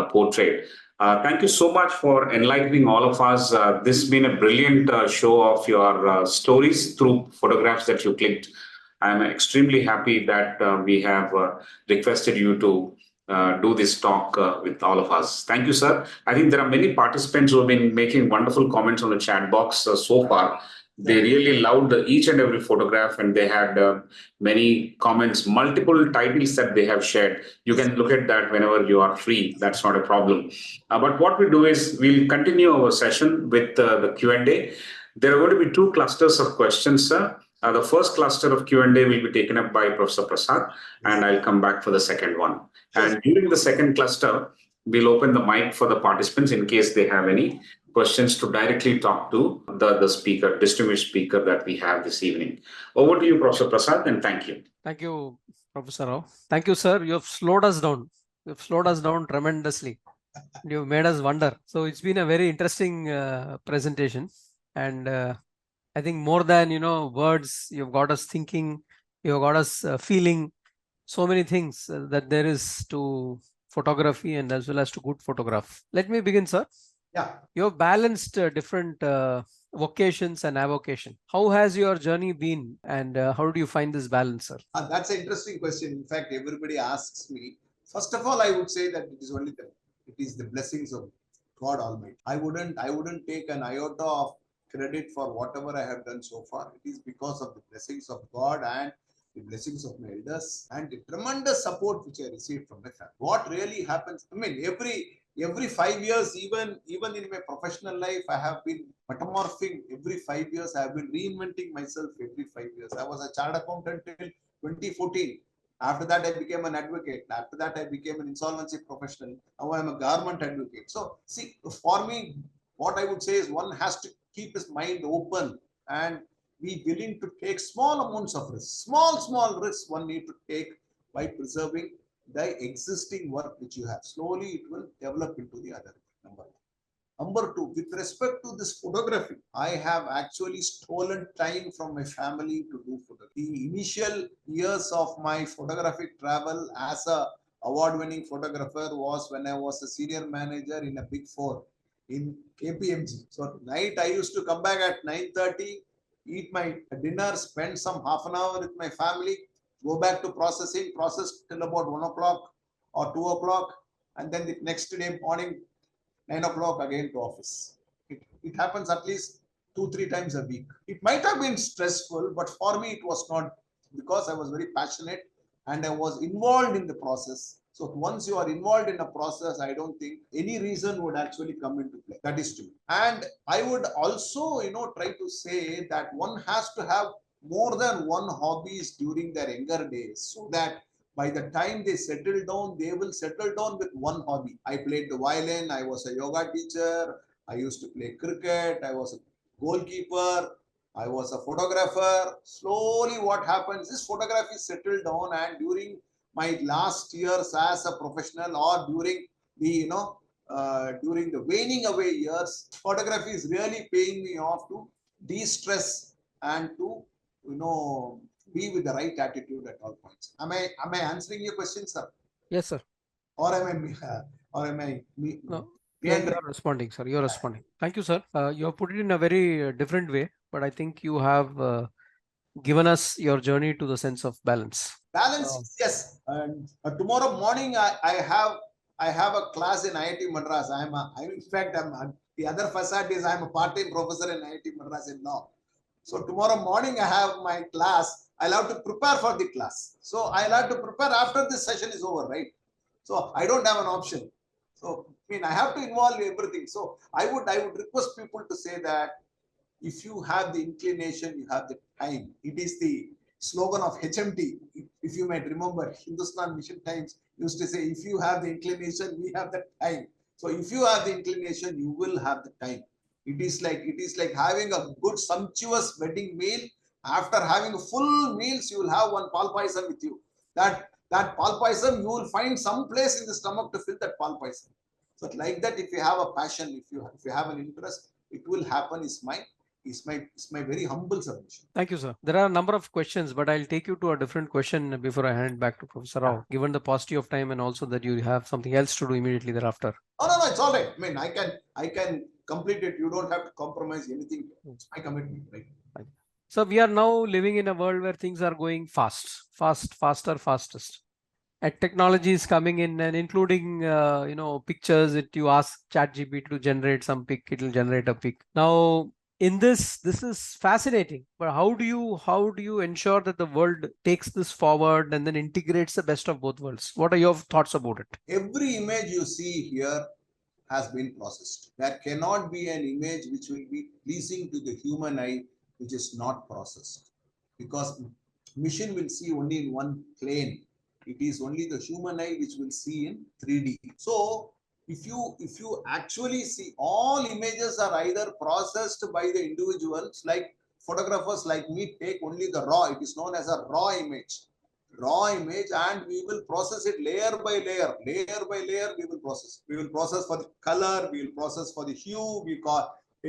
portrayed. Thank you so much for enlightening all of us. This has been a brilliant show of your stories through photographs that you clicked. I'm extremely happy that we have requested you to do this talk with all of us. Thank you, sir. I think there are many participants who have been making wonderful comments on the chat box so far. They really loved each and every photograph, and they had many comments, multiple titles that they have shared. You can look at that whenever you are free. That's not a problem. But what we do is we'll continue our session with the Q&A. There are going to be two clusters of questions, sir. The first cluster of Q&A will be taken up by Professor Prasad, and I'll come back for the second one. And during the second cluster, we'll open the mic for the participants in case they have any questions to directly talk to the speaker, distinguished speaker that we have this evening. Over to you, Professor Prasad, and thank you. Thank you, Professor Rao. Thank you, sir. You have slowed us down. You have slowed us down tremendously. You've made us wonder. So it's been a very interesting presentation. And I think more than, words, you've got us thinking, you've got us feeling so many things that there is to photography and as well as to good photograph. Let me begin, sir. Yeah. You have balanced different vocations and avocation. How has your journey been, and how do you find this balance, sir? That's an interesting question. In fact, everybody asks me. First of all, I would say that it is the blessings of God Almighty. I wouldn't take an iota of credit for whatever I have done so far. It is because of the blessings of God and the blessings of my elders and the tremendous support which I received from my family. What really happens? I mean, every 5 years, even in my professional life, I have been metamorphing. Every 5 years, I have been reinventing myself every 5 years. I was a chartered accountant till 2014. After that, I became an advocate. After that, I became an insolvency professional. Now I am a government advocate. So see, for me, what I would say is one has to keep his mind open and be willing to take small amounts of risk. Small risks one need to take by preserving the existing work which you have. Slowly, it will develop into the other number. Number two, with respect to this photography, I have actually stolen time from my family to do photography. The initial years of my photographic travel as a award-winning photographer was when I was a senior manager in a Big Four in KPMG. So night I used to come back at 9:30, eat my dinner, spend some half an hour with my family, go back to process till about 1 o'clock or 2 o'clock, and then the next day morning 9 o'clock again to office. It happens at least 2-3 times a week. It might have been stressful, but for me it was not, because I was very passionate and I was involved in the process. So once you are involved in a process, I don't think any reason would actually come into play. That is true. And I would also, try to say that one has to have more than one hobbies during their younger days, so that by the time they settle down, they will settle down with one hobby. I played the violin, I was a yoga teacher, I used to play cricket, I was a goalkeeper, I was a photographer. Slowly what happens is photography settled down, and during my last years as a professional, or during the, during the waning away years, photography is really paying me off to de-stress and to, be with the right attitude at all points. Am I answering your question, sir? Yes, sir. Or am I No, you are responding, sir. You're responding. Thank you, sir. You have put it in a very different way, but I think you have given us your journey to the sense of balance. Balance, yes. And tomorrow morning, I have a class in IIT Madras. In fact, the other facade is I'm a part-time professor in IIT Madras in law. So tomorrow morning I have my class. I'll have to prepare for the class. So I'll have to prepare after this session is over, right? So I don't have an option. So I have to involve everything. So I would request people to say that if you have the inclination, you have the time. It is the slogan of HMT. If you might remember, Hindustan Mission Times used to say, if you have the inclination, we have the time. So if you have the inclination, you will have the time. It is like having a good sumptuous wedding meal. After having full meals, you will have one pal paisam with you. That pal paisam, you will find some place in the stomach to fill that pal paisam. So like that, if you have a passion, if you have an interest, it will happen. Is my very humble submission. Thank you, sir. There are a number of questions, but I'll take you to a different question before I hand back to Professor Rao, given the paucity of time and also that you have something else to do immediately thereafter. Oh, no, it's all right. I can complete it. You don't have to compromise anything. It's my commitment, right? So we are now living in a world where things are going fastest. And technology is coming in, and including pictures. If you ask ChatGPT to generate some pic, it will generate a pic. Now, in this is fascinating. But how do you ensure that the world takes this forward and then integrates the best of both worlds? What are your thoughts about it? Every image you see here has been processed. There cannot be an image which will be pleasing to the human eye which is not processed, because machine will see only in one plane. It is only the human eye which will see in 3D. So if you actually see, all images are either processed by the individuals, like photographers like me take only the raw. It is known as a raw image, and we will process it layer by layer. We will process for the color, we will process for the hue, we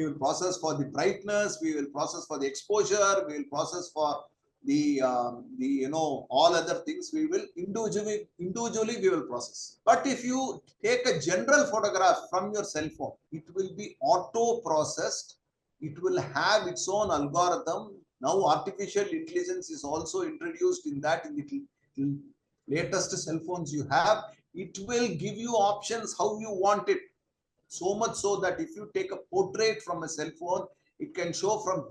will process for the brightness, we will process for the exposure, we will process for the all other things. We will individually we will process. But if you take a general photograph from your cell phone, it will be auto processed. It will have its own algorithm. Now artificial intelligence is also introduced in that, in the latest cell phones you have. It will give you options how you want it. So much so that if you take a portrait from a cell phone, it can show from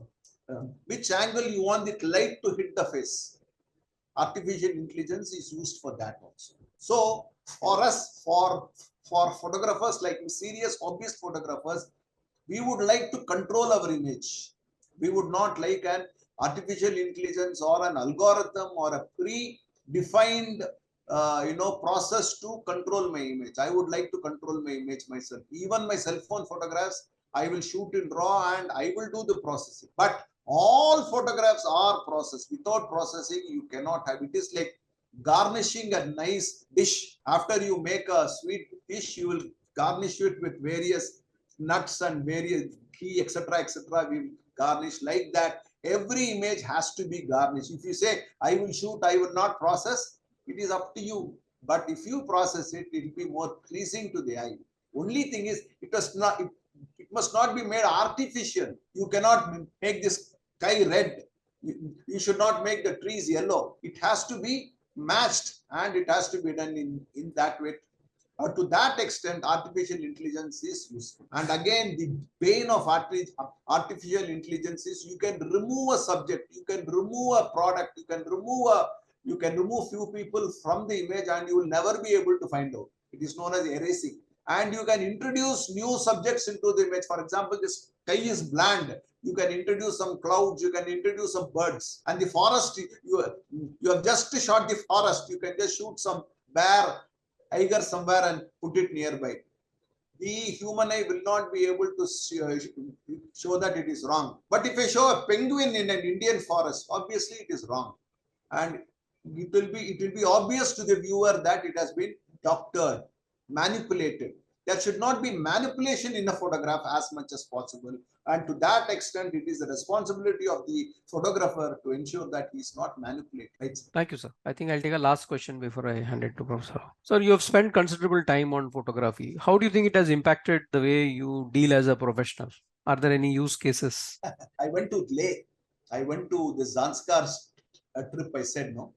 which angle you want the light to hit the face. Artificial intelligence is used for that also. So for us, for photographers like serious hobbyist photographers, we would like to control our image. We would not like an artificial intelligence or an algorithm or a predefined process to control my image. I would like to control my image myself. Even my cell phone photographs, I will shoot in RAW and I will do the processing. But all photographs are processed. Without processing, you cannot have. It is like garnishing a nice dish. After you make a sweet dish, you will garnish it with various nuts and various ghee, etc., etc. We garnish like that. Every image has to be garnished. If you say, I will shoot, I will not process, it is up to you. But if you process it, it will be more pleasing to the eye. Only thing is, it must not be made artificial. You cannot make this sky red. You should not make the trees yellow. It has to be matched and it has to be done in that way. To that extent, artificial intelligence is useful. And again, the bane of artificial intelligence is you can remove a subject, you can remove a product, you can remove few people from the image and you will never be able to find out. It is known as erasing. And you can introduce new subjects into the image. For example, this sky is bland. You can introduce some clouds, you can introduce some birds. And the forest, you have just shot the forest. You can just shoot some bear, tiger somewhere and put it nearby. The human eye will not be able to show that it is wrong. But if I show a penguin in an Indian forest, obviously it is wrong. And it will be obvious to the viewer that it has been doctored, manipulated. There should not be manipulation in a photograph as much as possible. And to that extent, it is the responsibility of the photographer to ensure that he is not manipulated. Right? Thank you, sir. I think I'll take a last question before I hand it to Professor. Sir, you have spent considerable time on photography. How do you think it has impacted the way you deal as a professional? Are there any use cases? I went to Leh. I went to the Zanskar trip, I said, no.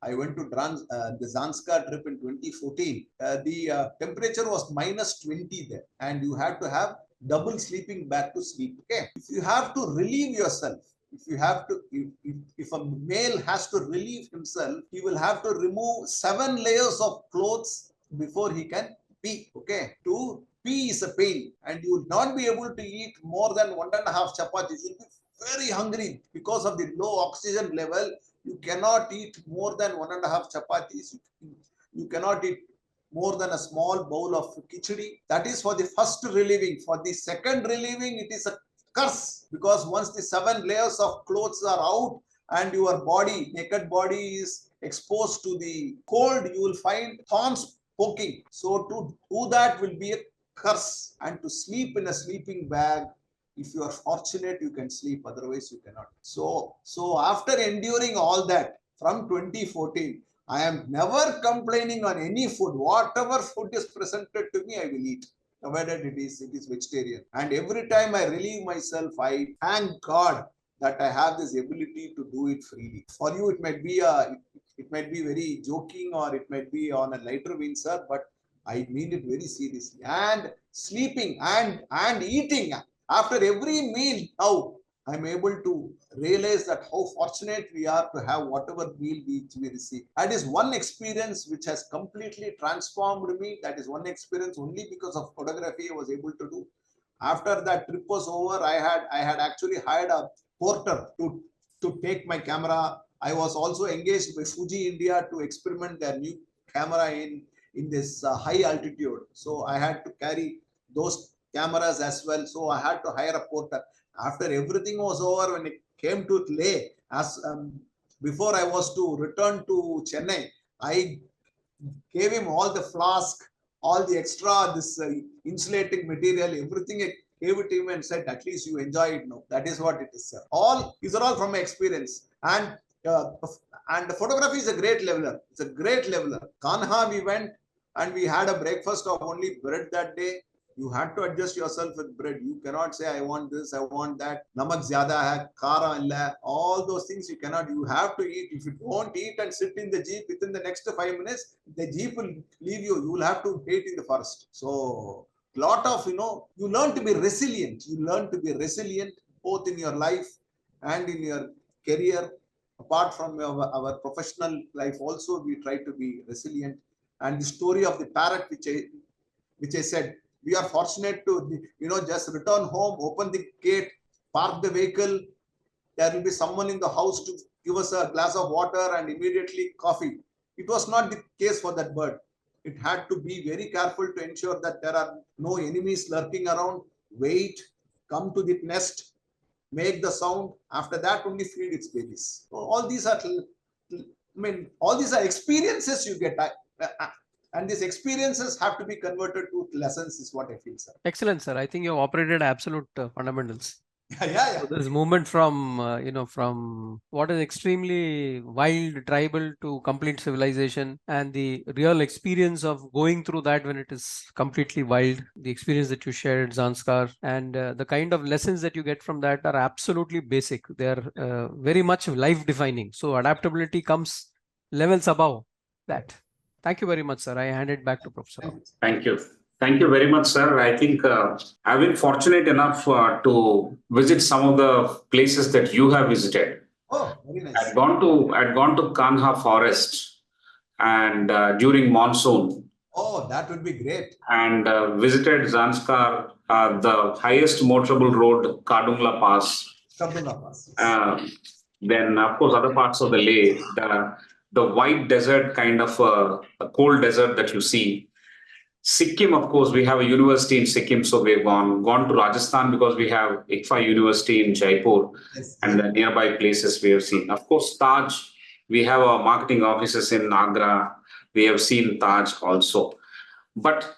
I went to the Zanskar trip in 2014. The temperature was -20 there, and you had to have double sleeping bag to sleep. Okay, if you have to relieve yourself, if a male has to relieve himself, he will have to remove 7 layers of clothes before he can pee. Okay, to pee is a pain, and you will not be able to eat more than 1.5 chapatis. You will be very hungry because of the low oxygen level. You cannot eat more than 1.5 chapatis. You cannot eat more than a small bowl of khichdi. That is for the first relieving. For the second relieving, it is a curse, because once the 7 layers of clothes are out and your body, naked body, is exposed to the cold, you will find thorns poking. So to do that will be a curse. And to sleep in a sleeping bag, if you are fortunate, you can sleep, otherwise you cannot. So after enduring all that from 2014, I am never complaining on any food. Whatever food is presented to me, I will eat, provided it is vegetarian. And every time I relieve myself, I thank God that I have this ability to do it freely. For you, it might be very joking, or it might be on a lighter vein, sir, but I mean it very seriously. And sleeping and eating. After every meal, now I'm able to realize that how fortunate we are to have whatever meal we receive. That is one experience which has completely transformed me. That is one experience only because of photography I was able to do. After that trip was over, I had actually hired a porter to take my camera. I was also engaged by Fuji India to experiment their new camera in this high altitude. So I had to carry those cameras as well. So I had to hire a porter. After everything was over, when it came to Leh, before I was to return to Chennai, I gave him all the flask, all the extra, this insulating material, everything. I gave it to him and said, at least you enjoy it now. That is what it is, sir. These are all from my experience. And the photography is a great leveler. It's a great leveler. Kanha, we went and we had a breakfast of only bread that day. You had to adjust yourself with bread. You cannot say, I want this, I want that. Namak zyada hai, kara illa. All those things you cannot. You have to eat. If you don't eat and sit in the jeep, within the next 5 minutes, the jeep will leave you. You will have to wait in the forest. So, lot of, you learn to be resilient. You learn to be resilient both in your life and in your career. Apart from our professional life also, we try to be resilient. And the story of the parrot, which I said, we are fortunate to, just return home, open the gate, park the vehicle, there will be someone in the house to give us a glass of water and immediately coffee. It was not the case for that bird. It had to be very careful to ensure that there are no enemies lurking around, wait, come to the nest, make the sound. After that, only feed its babies. So all these are, all these are experiences you get. And these experiences have to be converted to lessons, is what I feel, sir. Excellent, sir. I think you have operated absolute fundamentals. Yeah. So this movement from, from what is extremely wild, tribal to complete civilization, and the real experience of going through that when it is completely wild, the experience that you shared, Zanskar, and the kind of lessons that you get from that are absolutely basic. They are very much life defining. So adaptability comes levels above that. Thank you very much, sir. I hand it back to Professor. Thank you. Thank you very much, sir. I think I've been fortunate enough to visit some of the places that you have visited. Oh, very nice. I'd gone to Kanha Forest and during monsoon. Oh, that would be great. And visited Zanskar, the highest motorable road, Kadungla Pass. Kadungla Pass. Then, of course, other parts of the Leh, the white desert kind of a cold desert that you see. Sikkim, of course, we have a university in Sikkim, so we've gone to Rajasthan because we have ICFAI University in Jaipur, yes, and the nearby places we have seen. Of course, Taj, we have our marketing offices in Agra. We have seen Taj also. But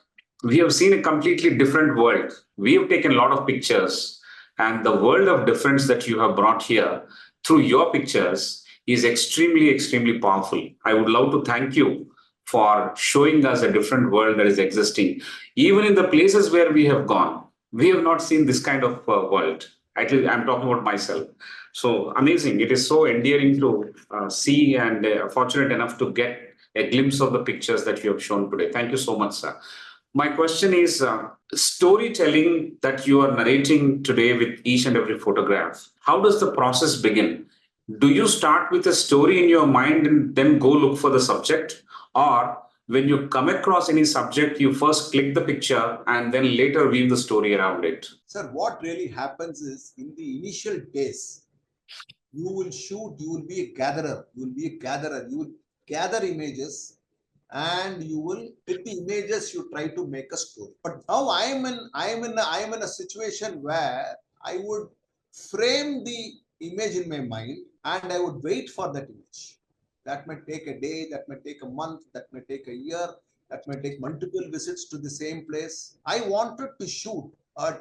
we have seen a completely different world. We have taken a lot of pictures, and the world of difference that you have brought here through your pictures is extremely, extremely powerful. I would love to thank you for showing us a different world that is existing. Even in the places where we have gone, we have not seen this kind of world. Actually, I'm talking about myself. So amazing. It is so endearing to see, and fortunate enough to get a glimpse of the pictures that you have shown today. Thank you so much, sir. My question is, storytelling that you are narrating today with each and every photograph, how does the process begin? Do you start with a story in your mind and then go look for the subject? Or when you come across any subject, you first click the picture and then later weave the story around it? Sir, what really happens is, in the initial days, you will shoot, you will be a gatherer, you will gather images, and you will, with the images, you try to make a story. But now I am in a situation where I would frame the image in my mind and I would wait for that image. That may take a day, that may take a month, that may take a year, that may take multiple visits to the same place. I wanted to shoot a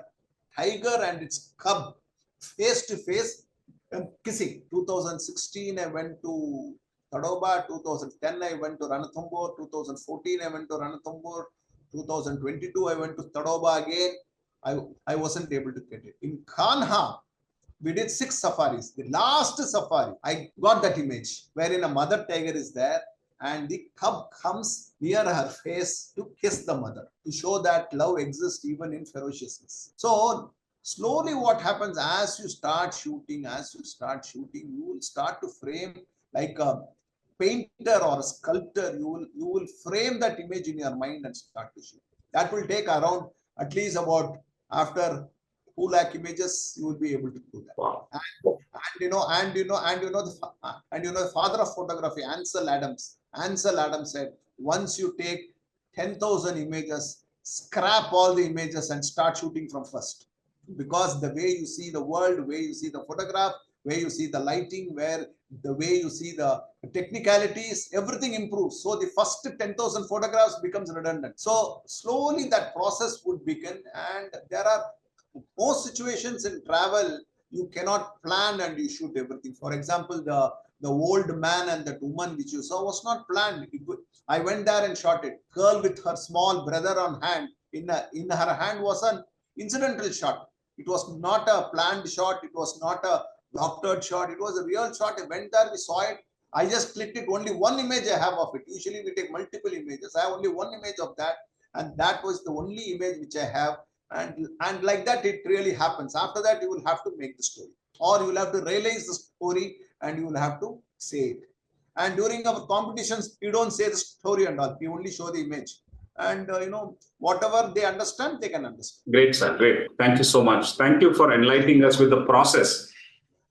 tiger and its cub face to face and kissing. 2016, I went to Tadoba. 2010, I went to Ranathumbore. 2014, I went to Ranathumbore. 2022, I went to Tadoba again. I wasn't able to get it. In Kanha, we did 6 safaris. The last safari, I got that image wherein a mother tiger is there and the cub comes near her face to kiss the mother, to show that love exists even in ferociousness. So slowly what happens, as you start shooting, you will start to frame like a painter or a sculptor. You will frame that image in your mind and start to shoot. That will take around at least about, after 2 lakh images, you will be able to do that. Wow. And the father of photography, Ansel Adams said, once you take 10,000 images, scrap all the images and start shooting from first. Because the way you see the world, the way you see the photograph, where you see the lighting, the way you see the technicalities, everything improves. So the first 10,000 photographs becomes redundant. So slowly that process would begin, and there are most situations in travel, you cannot plan and you shoot everything. For example, the old man and that woman which you saw was not planned. I went there and shot it. Girl with her small brother on hand, in her hand was an incidental shot. It was not a planned shot. It was not a doctored shot. It was a real shot. I went there, we saw it. I just clicked it. Only one image I have of it. Usually we take multiple images. I have only one image of that, and that was the only image which I have. And like that, it really happens. After that, you will have to make the story, or you will have to realize the story and you will have to say it. And during our competitions, you don't say the story and all. You only show the image. And whatever they understand, they can understand. Great, sir. Great. Thank you so much. Thank you for enlightening us with the process.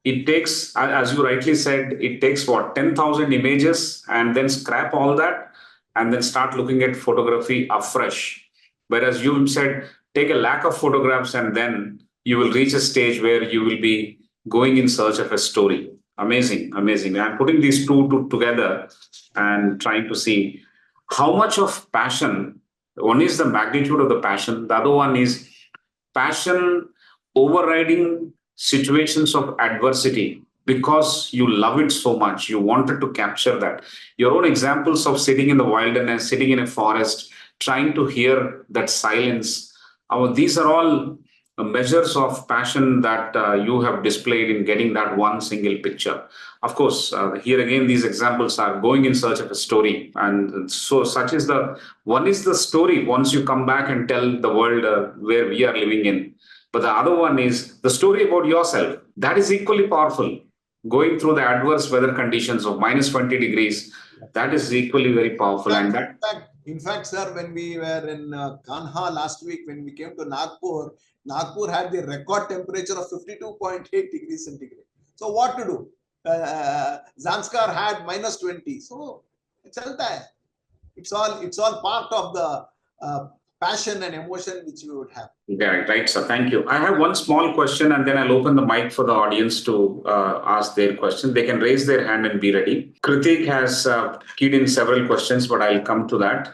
it takes, as you rightly said, it takes what, 10,000 images and then scrap all that and then start looking at photography afresh. Whereas you said, take a lakh of photographs and then you will reach a stage where you will be going in search of a story. Amazing, amazing. I'm putting these two together and trying to see how much of passion. One is the magnitude of the passion. The other one is passion overriding situations of adversity because you love it so much. You wanted to capture that. Your own examples of sitting in the wilderness, sitting in a forest, trying to hear that silence. These are all measures of passion that you have displayed in getting that one single picture. Of course, here again, these examples are going in search of a story. And so such is one is the story once you come back and tell the world where we are living in. But the other one is the story about yourself. That is equally powerful. Going through the adverse weather conditions of minus 20 degrees, that is equally very powerful. In fact, sir, when we were in Kanha last week, when we came to Nagpur, Nagpur had the record temperature of 52.8 degrees centigrade. So what to do? Zanskar had minus 20. So it's all part of the passion and emotion which we would have. Yeah, right, sir. Thank you. I have one small question and then I'll open the mic for the audience to ask their question. They can raise their hand and be ready. Kritik has keyed in several questions, but I'll come to that.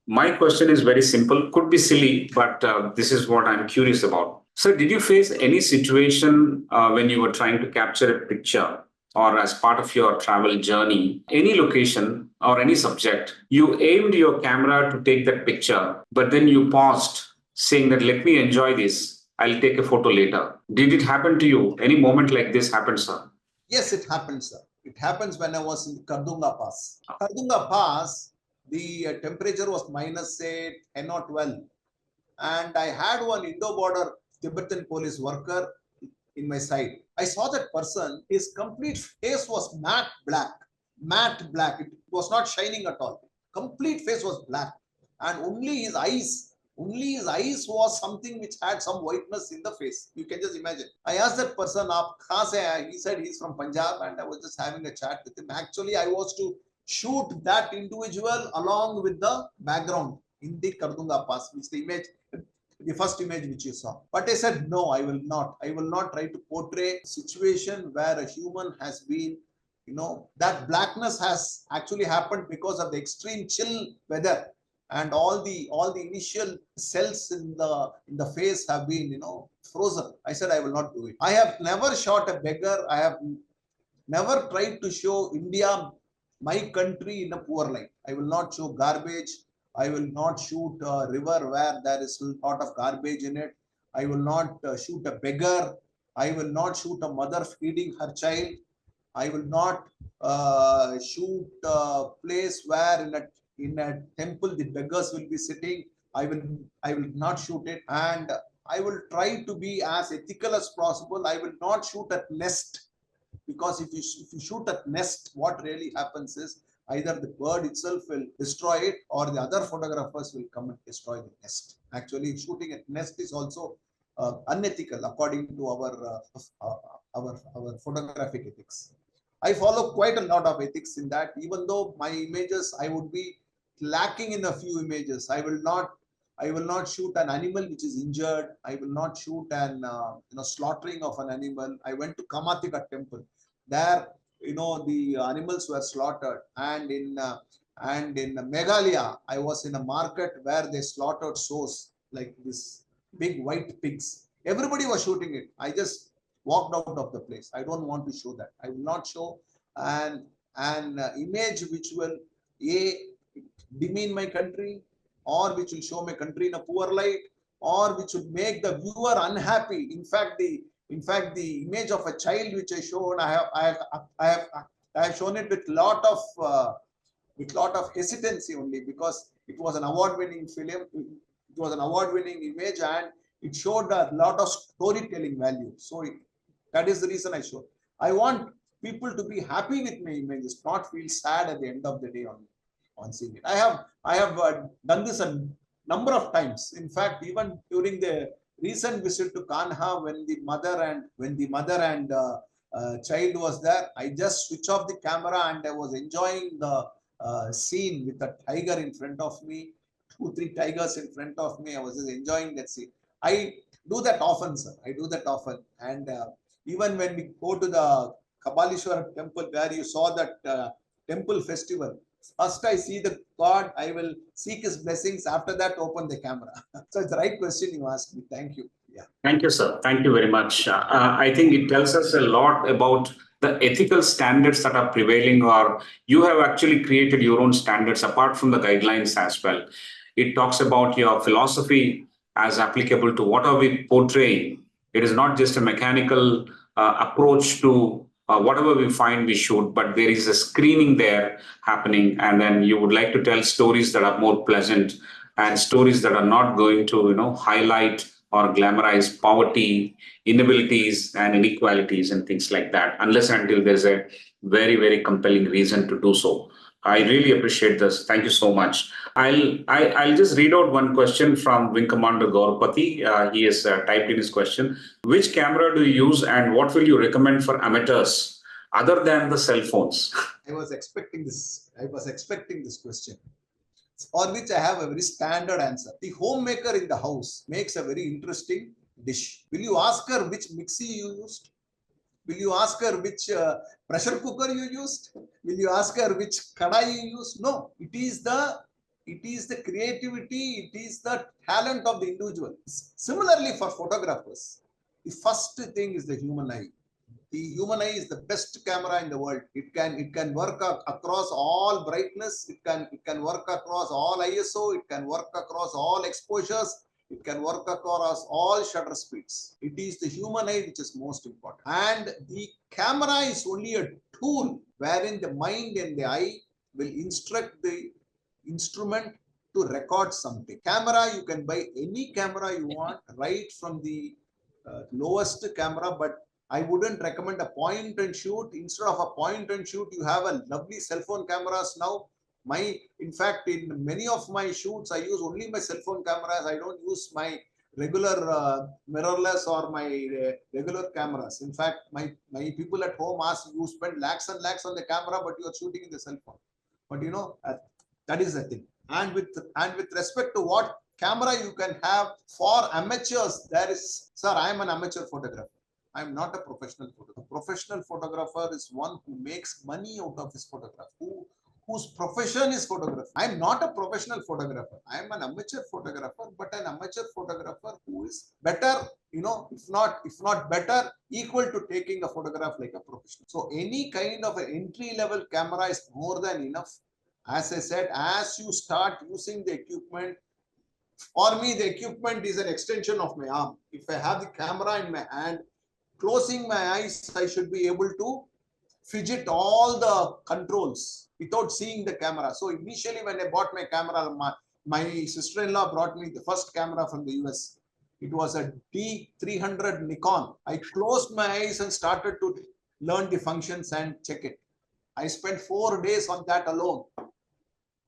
My question is very simple, could be silly, but this is what I'm curious about. Sir, did you face any situation when you were trying to capture a picture or as part of your travel journey, any location or any subject, you aimed your camera to take that picture, but then you paused saying that, let me enjoy this, I'll take a photo later. Did it happen to you? Any moment like this happened, sir? Yes, it happens, sir. It happens when I was in Kardunga Pass. Kardunga Pass, the temperature was minus, say, 10 or 12. And I had one Indo-border Tibetan police worker in my side. I saw that person, his complete face was matte black. It was not shining at all. Complete face was black. And only his eyes was something which had some whiteness in the face. You can just imagine. I asked that person, Aap kahan se hai? He said he's from Punjab, and I was just having a chat with him. Actually, I was to shoot that individual along with the background in the Kardunga Pass, which the first image which you saw. But I said, no, I will not. I will not try to portray a situation where a human has been, that blackness has actually happened because of the extreme chill weather. And all the initial cells in the face have been, frozen. I said, I will not do it. I have never shot a beggar. I have never tried to show India, my country, in a poor light. I will not show garbage. I will not shoot a river where there is a lot of garbage in it. I will not shoot a beggar. I will not shoot a mother feeding her child. I will not shoot a place where in a temple the beggars will be sitting. I will not shoot it, and I will try to be as ethical as possible. I will not shoot at nest, because if you shoot at nest, what really happens is either the bird itself will destroy it or the other photographers will come and destroy the nest. Actually, shooting at nest is also unethical according to our photographic ethics. I follow quite a lot of ethics in that. Even though my images, I would be lacking in a few images. I will not shoot an animal which is injured. I will not shoot an slaughtering of an animal. I went to Kamatika temple. There, the animals were slaughtered, and in Meghalaya, I was in a market where they slaughtered sows, like this big white pigs. Everybody was shooting it. I just walked out of the place. I don't want to show that. I will not show an image which will demean my country, or which will show my country in a poor light, or which would make the viewer unhappy. In fact, the image of a child which I showed, I have shown it with lot of hesitancy only, because it was an award-winning film. It was an award-winning image, and it showed a lot of storytelling value. So that is the reason I showed. I want people to be happy with my images, not feel sad at the end of the day on seeing it. I have done this a number of times. In fact, even during the recent visit to Kanha, when the mother and child was there. I just switch off the camera and I was enjoying the scene with a tiger in front of me, 2-3 tigers in front of me. I was just enjoying that scene. I do that often, sir. I do that often. And even when we go to the Kabalishwara temple where you saw that temple festival, first I see the God, I will seek his blessings. After that, open the camera. So it's the right question you asked me. Thank you. Yeah. Thank you, sir. Thank you very much. I think it tells us a lot about the ethical standards that are prevailing, or you have actually created your own standards apart from the guidelines as well. It talks about your philosophy as applicable to what are we portraying. It is not just a mechanical approach to whatever we find we shoot, but there is a screening there happening. And then you would like to tell stories that are more pleasant and stories that are not going to, highlight or glamorize poverty, inabilities, and inequalities and things like that, unless and until there's a very, very compelling reason to do so. I really appreciate this. Thank you so much. I'll just read out one question from Wing Commander Gaurapati. He has typed in his question. Which camera do you use and what will you recommend for amateurs other than the cell phones? I was expecting this question, for which I have a very standard answer. The homemaker in the house makes a very interesting dish. Will you ask her which mixie you used? Will you ask her which pressure cooker you used? Will you ask her which kadai you used? No, it is the creativity, it is the talent of the individual. Similarly, for photographers, the first thing is the human eye. The human eye is the best camera in the world. It can work across all brightness. It can work across all ISO. It can work across all exposures. It can work across all shutter speeds. It is the human eye which is most important. And the camera is only a tool wherein the mind and the eye will instruct the instrument to record something. Camera, you can buy any camera you want, right from the lowest camera, but I wouldn't recommend a point and shoot. Instead of a point and shoot, you have a lovely cell phone cameras now. In fact, in many of my shoots, I use only my cell phone cameras. I don't use my regular mirrorless or my regular cameras. In fact, my people at home ask, you spend lakhs and lakhs on the camera, but you are shooting in the cell phone. But that is the thing. And with respect to what camera you can have for amateurs, there is, sir, I am an amateur photographer. I am not a professional photographer. A professional photographer is one who makes money out of his photograph, whose profession is photography. I am not a professional photographer. I am an amateur photographer, but an amateur photographer who is better, if not better, equal to taking a photograph like a professional. So any kind of an entry-level camera is more than enough. As I said, as you start using the equipment, for me, the equipment is an extension of my arm. If I have the camera in my hand, closing my eyes, I should be able to fidget all the controls without seeing the camera. So initially when I bought my camera, my sister-in-law brought me the first camera from the US. It was a D300 Nikon. I closed my eyes and started to learn the functions and check it. I spent 4 days on that alone.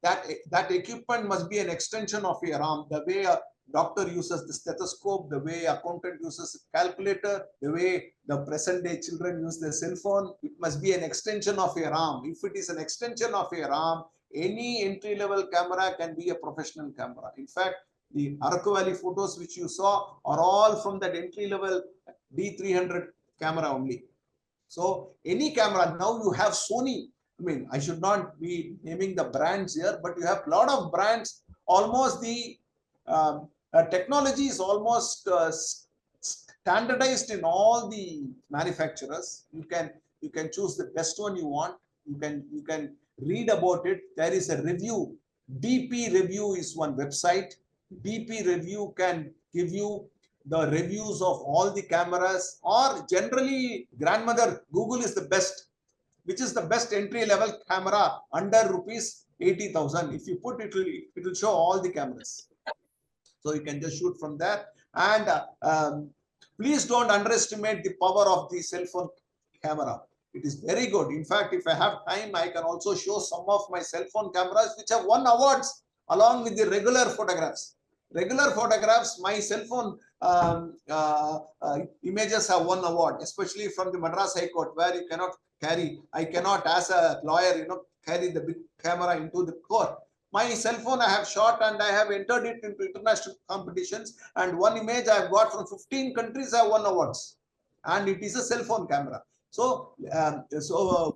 That equipment must be an extension of your arm. The way a doctor uses the stethoscope, the way accountant uses a calculator, the way the present day children use their cell phone, it must be an extension of your arm. If it is an extension of your arm, any entry level camera can be a professional camera. In fact, the Araku Valley photos which you saw are all from that entry level D300 camera only. So any camera, now you have Sony. I mean, I should not be naming the brands here, but you have a lot of brands. Almost the technology is almost standardized in all the manufacturers. You can choose the best one you want. You can read about it. There is a review. BP Review is one website. BP Review can give you the reviews of all the cameras, or generally grandmother Google is the best. Which is the best entry level camera under rupees 80,000. If you put it, it will show all the cameras. So you can just shoot from there. And please don't underestimate the power of the cell phone camera. It is very good. In fact, if I have time, I can also show some of my cell phone cameras which have won awards along with the regular photographs. Regular photographs, my cell phone images have won award, especially from the Madras High Court, where you cannot carry, I cannot as a lawyer, carry the big camera into the court. My cell phone I have shot and I have entered it into international competitions, and one image I have got from 15 countries have won awards, and it is a cell phone camera. So,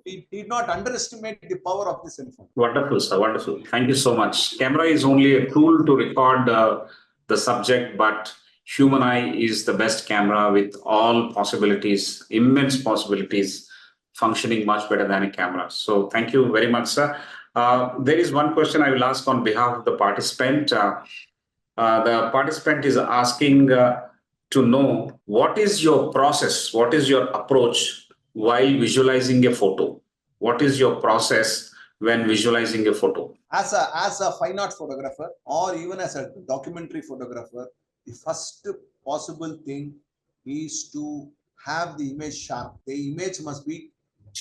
we did not underestimate the power of the cell phone. Wonderful, sir. Wonderful. Thank you so much. Camera is only a tool to record the subject, but human eye is the best camera with all possibilities, immense possibilities, functioning much better than a camera. So thank you very much, sir. There is one question I will ask on behalf of the participant. The participant is asking to know, what is your process? What is your approach while visualizing a photo? What is your process when visualizing a photo? As a fine art photographer, or even as a documentary photographer, the first possible thing is to have the image sharp. The image must be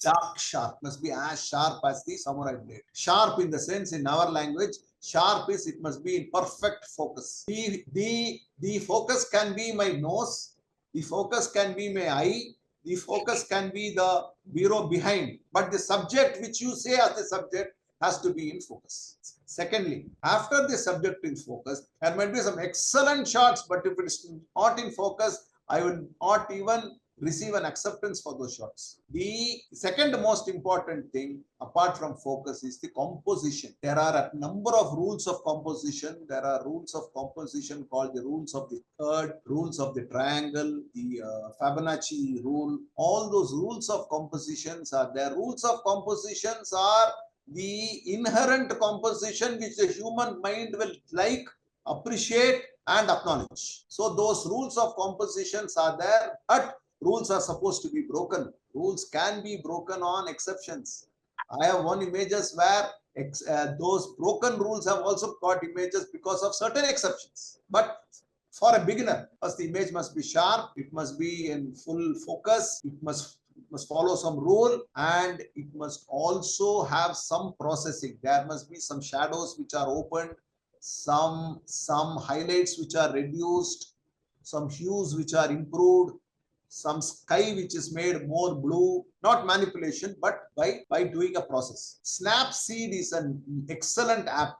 dark sharp, must be as sharp as the samurai blade. Sharp in the sense, in our language, sharp is it must be in perfect focus. The focus can be my nose, the focus can be my eye, the focus can be the bureau behind, but the subject which you say as the subject has to be in focus. Secondly, after the subject is focused, there might be some excellent shots, but if it is not in focus, I will not even receive an acceptance for those shots. The second most important thing, apart from focus, is the composition. There are a number of rules of composition. There are rules of composition called the rules of the third, rules of the triangle, the Fibonacci rule. All those rules of compositions are there. Rules of compositions are the inherent composition which the human mind will like, appreciate, and acknowledge. So those rules of compositions are there, but rules are supposed to be broken. Rules can be broken on exceptions. I have won images where those broken rules have also got images because of certain exceptions. But for a beginner, first the image must be sharp, it must be in full focus, it must follow some rule, and it must also have some processing. There must be some shadows which are opened, some highlights which are reduced, some hues which are improved, some sky which is made more blue, not manipulation, but by doing a process. Snapseed is an excellent app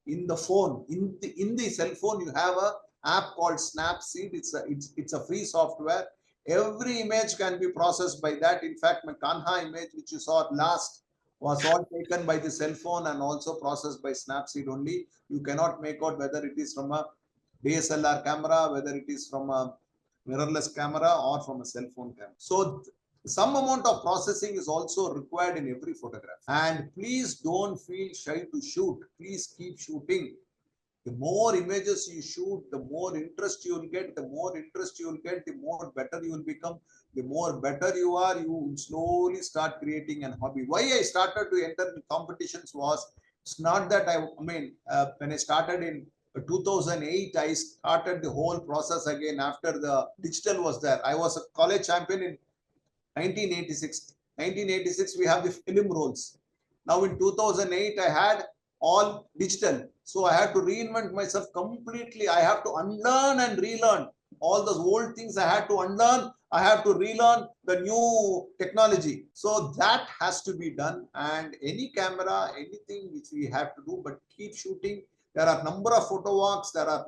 in the phone. In the cell phone, you have a app called Snapseed. It's a free software. Every image can be processed by that. In fact, my Kanha image, which you saw last, was all taken by the cell phone and also processed by Snapseed only. You cannot make out whether it is from a DSLR camera, whether it is from a mirrorless camera or from a cell phone camera. So some amount of processing is also required in every photograph. And please don't feel shy to shoot. Please keep shooting. The more images you shoot, the more interest you will get. The more interest you will get, the more better you will become. The more better you are, you will slowly start creating an hobby. Why I started to enter the competitions was, it's not that when I started in 2008, I started the whole process again after the digital was there. I was a college champion in 1986. 1986, we have the film rolls. Now in 2008, I had all digital. So I had to reinvent myself completely. I have to unlearn and relearn. All those old things I had to unlearn. I have to relearn the new technology. So that has to be done. And any camera, anything which we have to do, but keep shooting. There are number of photo walks. There are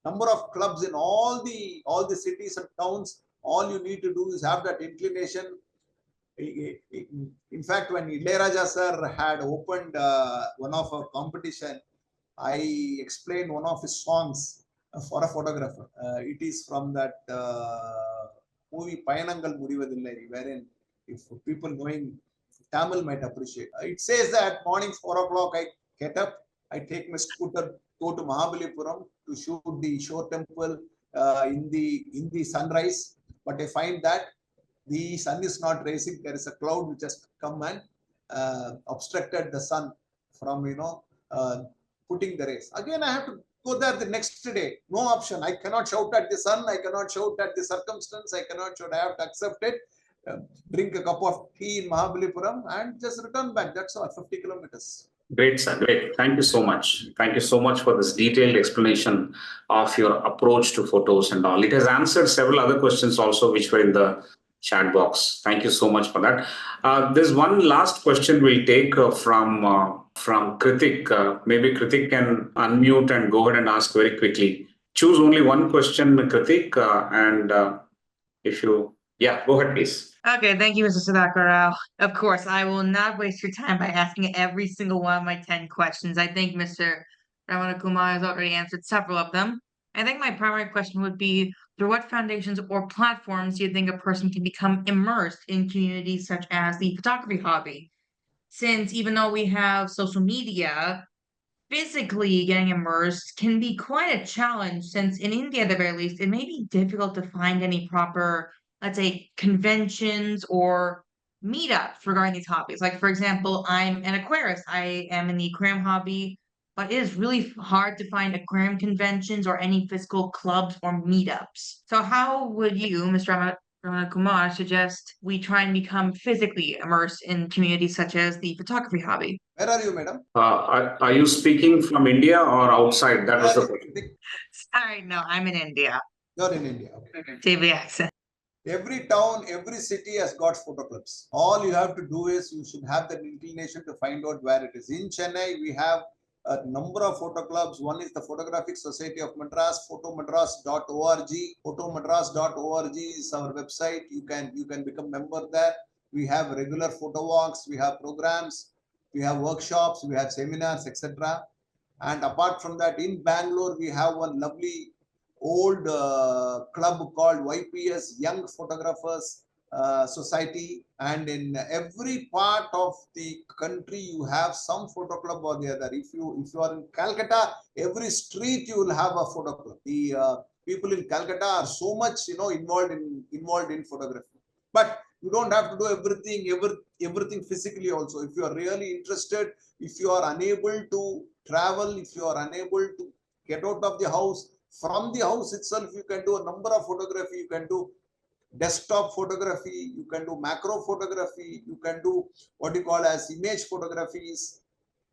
number of clubs in all the cities and towns. All you need to do is have that inclination. In fact, when Ilayaraja sir had opened one of our competition, I explained one of his songs for a photographer. It is from that movie Payanangal Mudivadillai, wherein if people knowing Tamil might appreciate. It says that morning 4 o'clock I get up, I take my scooter, go to Mahabalipuram to shoot the Shore Temple in the sunrise. But I find that the sun is not rising. There is a cloud which has come and obstructed the sun from putting the rays. Again, I have to go there the next day. No option. I cannot shout at the sun. I cannot shout at the circumstance. I cannot shout. I have to accept it. Drink a cup of tea in Mahabalipuram and just return back. That's all. 50 kilometers. Great, sir. Great. Thank you so much. Thank you so much for this detailed explanation of your approach to photos and all. It has answered several other questions also, which were in the chat box. Thank you so much for that. There's one last question we'll take from Kritik. Maybe Kritik can unmute and go ahead and ask very quickly. Choose only one question, Kritik, if you, yeah, go ahead, please. Okay, thank you, Mr. Sudhakar. Of course, I will not waste your time by asking every single one of my 10 questions. I think Mr. Ramana Kumar has already answered several of them. I think my primary question would be, through what foundations or platforms do you think a person can become immersed in communities such as the photography hobby? Since even though we have social media, physically getting immersed can be quite a challenge, since in India, at the very least, it may be difficult to find any proper, let's say, conventions or meetups regarding these hobbies. Like, for example, I'm an aquarist. I am in the aquarium hobby, but it is really hard to find aquarium conventions or any physical clubs or meetups. So how would you, Mr. Kumar, suggest we try and become physically immersed in communities such as the photography hobby? Where are you, madam? Are you speaking from India or outside? That was the question. Sorry, no, I'm in India. You're in India. Okay. TV accent. Every town, every city has got photo clubs. All you have to do is you should have the inclination to find out where it is. In Chennai, we have a number of photo clubs. One is the Photographic Society of Madras, photomadras.org. Photomadras.org is our website. You can become member there. We have regular photo walks, we have programs, we have workshops, we have seminars, etc. And apart from that, in Bangalore, we have one lovely old club called YPS, Young Photographers Society. And in every part of the country, you have some photo club or the other. If you are in Calcutta, every street you will have a photo club. The people in Calcutta are so much involved in photography. But you don't have to do everything physically also. If you are really interested, if you are unable to travel, if you are unable to get out of the house, from the house itself, you can do a number of photography. You can do desktop photography, you can do macro photography, you can do what you call as image photographies,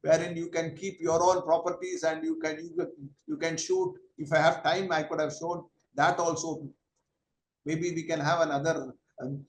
wherein you can keep your own properties and you can shoot. If I have time, I could have shown that also. Maybe we can have another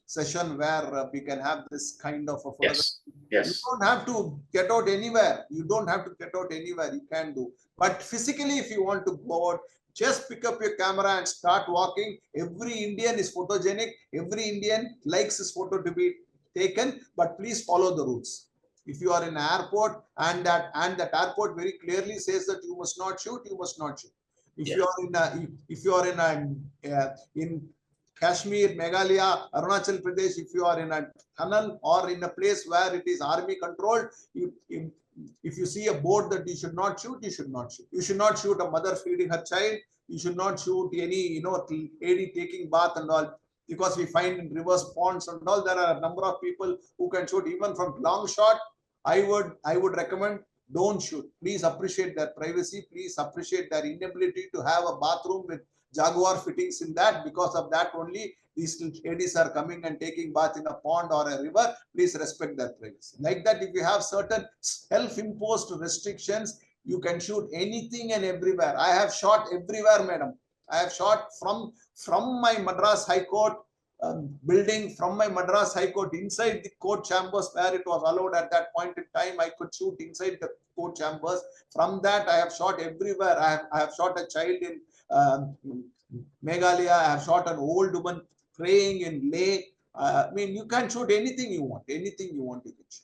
session where we can have this kind of a photography. Yes. You don't have to get out anywhere. You don't have to get out anywhere. You can do. But physically, if you want to go out, just pick up your camera and start walking. Every Indian is photogenic. Every Indian likes his photo to be taken, but please follow the rules. If you are in an airport and that airport very clearly says that you must not shoot, you must not shoot. If you are in Kashmir, Meghalaya, Arunachal Pradesh, if you are in a tunnel or in a place where it is army controlled, if you see a board that you should not shoot, you should not shoot. You should not shoot a mother feeding her child. You should not shoot any, lady taking bath and all, because we find in rivers, ponds and all, there are a number of people who can shoot even from long shot. I would recommend, don't shoot. Please appreciate their privacy. Please appreciate their inability to have a bathroom with Jaguar fittings in that. Because of that only, these ladies are coming and taking bath in a pond or a river. Please respect their privacy. Like that, if you have certain self-imposed restrictions, you can shoot anything and everywhere. I have shot everywhere, madam. I have shot from my Madras High Court building, from my Madras High Court, inside the court chambers where it was allowed at that point in time. I could shoot inside the court chambers. From that, I have shot everywhere. I have shot a child in Meghalaya. I have shot an old woman praying in Leh. I mean, you can shoot anything you want. Anything you want, you can shoot.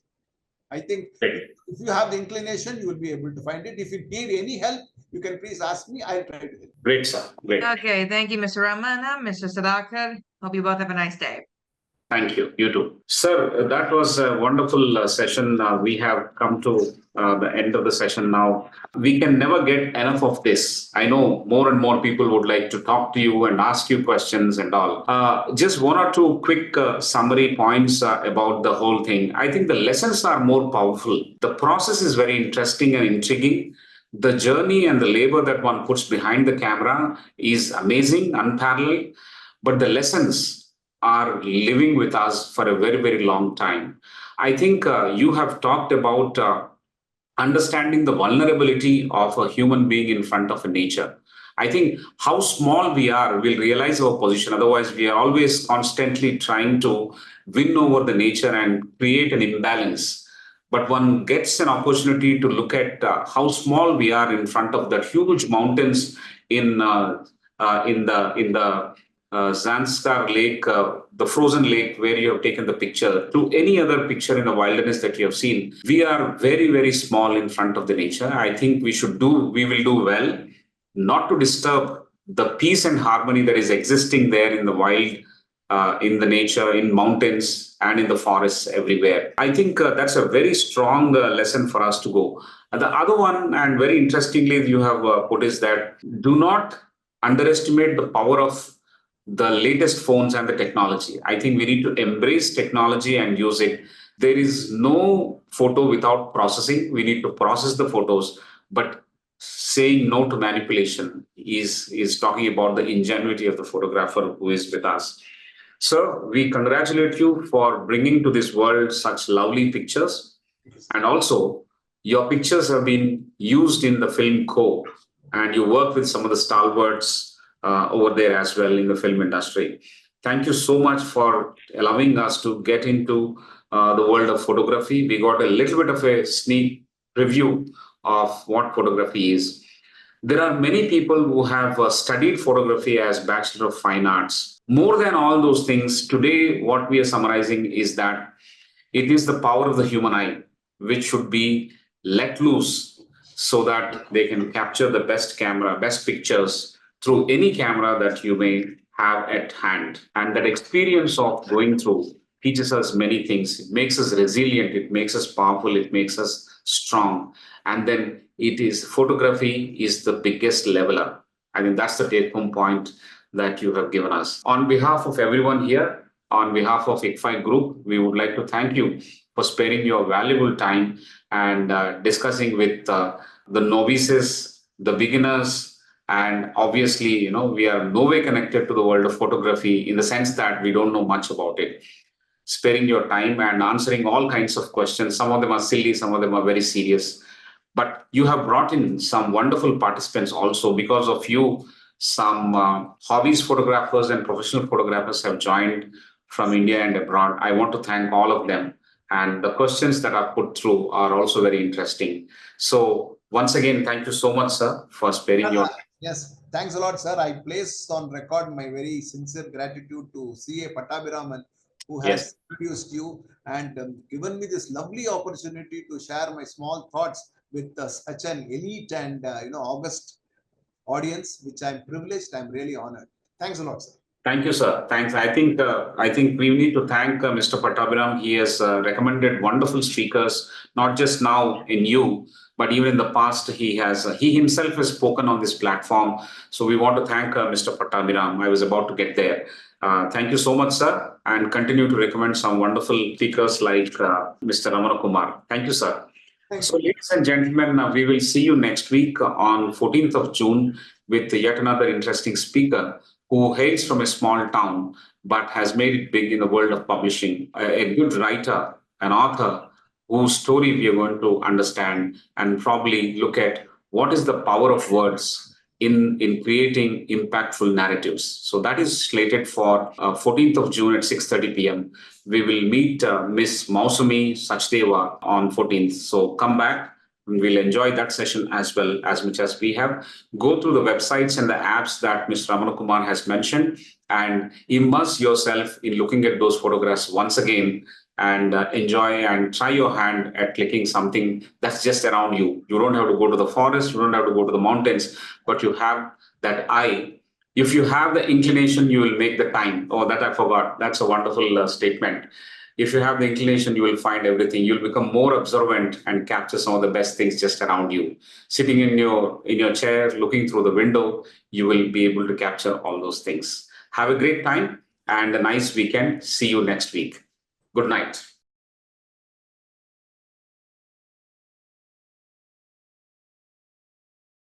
I think if you have the inclination, you will be able to find it. If you need any help, you can please ask me. I'll try to help. Great, sir. Great. Okay, thank you, Mr. Ramana, Mr. Sudhakar. Hope you both have a nice day. Thank you. You too. Sir, that was a wonderful session. We have come to the end of the session now. We can never get enough of this. I know more and more people would like to talk to you and ask you questions and all. Just one or two quick summary points about the whole thing. I think the lessons are more powerful. The process is very interesting and intriguing. The journey and the labor that one puts behind the camera is amazing, unparalleled. But the lessons are living with us for a very, very long time. I think you have talked about understanding the vulnerability of a human being in front of a nature. I think how small we are, we'll realize our position. Otherwise, we are always constantly trying to win over the nature and create an imbalance. But one gets an opportunity to look at how small we are in front of the huge mountains in the Zanskar Lake, the frozen lake where you have taken the picture, to any other picture in the wilderness that you have seen. We are very, very small in front of the nature. I think we will do well not to disturb the peace and harmony that is existing there in the wild, in the nature, in mountains, and in the forests everywhere. I think that's a very strong lesson for us to go. And the other one, and very interestingly, you have put is that do not underestimate the power of the latest phones and the technology. I think we need to embrace technology and use it. There is no photo without processing. We need to process the photos, but saying no to manipulation is talking about the ingenuity of the photographer who is with us. Sir, we congratulate you for bringing to this world such lovely pictures. And also, your pictures have been used in the film Co. And you work with some of the stalwarts over there as well in the film industry. Thank you so much for allowing us to get into the world of photography. We got a little bit of a sneak preview of what photography is. There are many people who have studied photography as Bachelor of Fine Arts. More than all those things, today what we are summarizing is that it is the power of the human eye which should be let loose so that they can capture the best camera, best pictures through any camera that you may have at hand. And that experience of going through teaches us many things. It makes us resilient, it makes us powerful, it makes us strong. And then photography is the biggest leveler. I think that's the take-home point that you have given us. On behalf of everyone here, on behalf of ICFAI Group, we would like to thank you for sparing your valuable time and discussing with the novices, the beginners, and obviously, we are no way connected to the world of photography in the sense that we don't know much about it. Sparing your time and answering all kinds of questions. Some of them are silly, some of them are very serious. But you have brought in some wonderful participants also. Because of you, some hobbyist photographers and professional photographers have joined from India and abroad. I want to thank all of them. And the questions that are put through are also very interesting. So once again, thank you so much, sir, for sparing your time. Yes, thanks a lot, sir. I place on record my very sincere gratitude to CA Pattabhiraman, who has introduced you and given me this lovely opportunity to share my small thoughts with such an elite and august audience, which I'm privileged. I'm really honored. Thanks a lot, sir. Thank you, sir. Thanks. I think we need to thank Mr. Pattabhiram. He has recommended wonderful speakers, not just now in you, but even in the past. He himself has spoken on this platform. So we want to thank Mr. Pattabhiram. I was about to get there. Thank you so much, sir, and continue to recommend some wonderful speakers like Mr. Ramana Kumar. Thank you, sir. So, ladies and gentlemen, we will see you next week on 14th of June with yet another interesting speaker who hails from a small town but has made it big in the world of publishing. A good writer, an author whose story we are going to understand and probably look at what is the power of words in creating impactful narratives. So that is slated for 14th of June at 6:30 p.m. We will meet Miss Mausumi Sachdeva on 14th. So come back. We'll enjoy that session as well as much as we have. Go through the websites and the apps that Mr. Ramana Kumar has mentioned and immerse yourself in looking at those photographs once again and enjoy and try your hand at clicking something that's just around you. You don't have to go to the forest, you don't have to go to the mountains, but you have that eye. If you have the inclination, you will make the time. Oh, that I forgot. That's a wonderful statement. If you have the inclination, you will find everything. You'll become more observant and capture some of the best things just around you. Sitting in your chair, looking through the window, you will be able to capture all those things. Have a great time and a nice weekend. See you next week. Good night.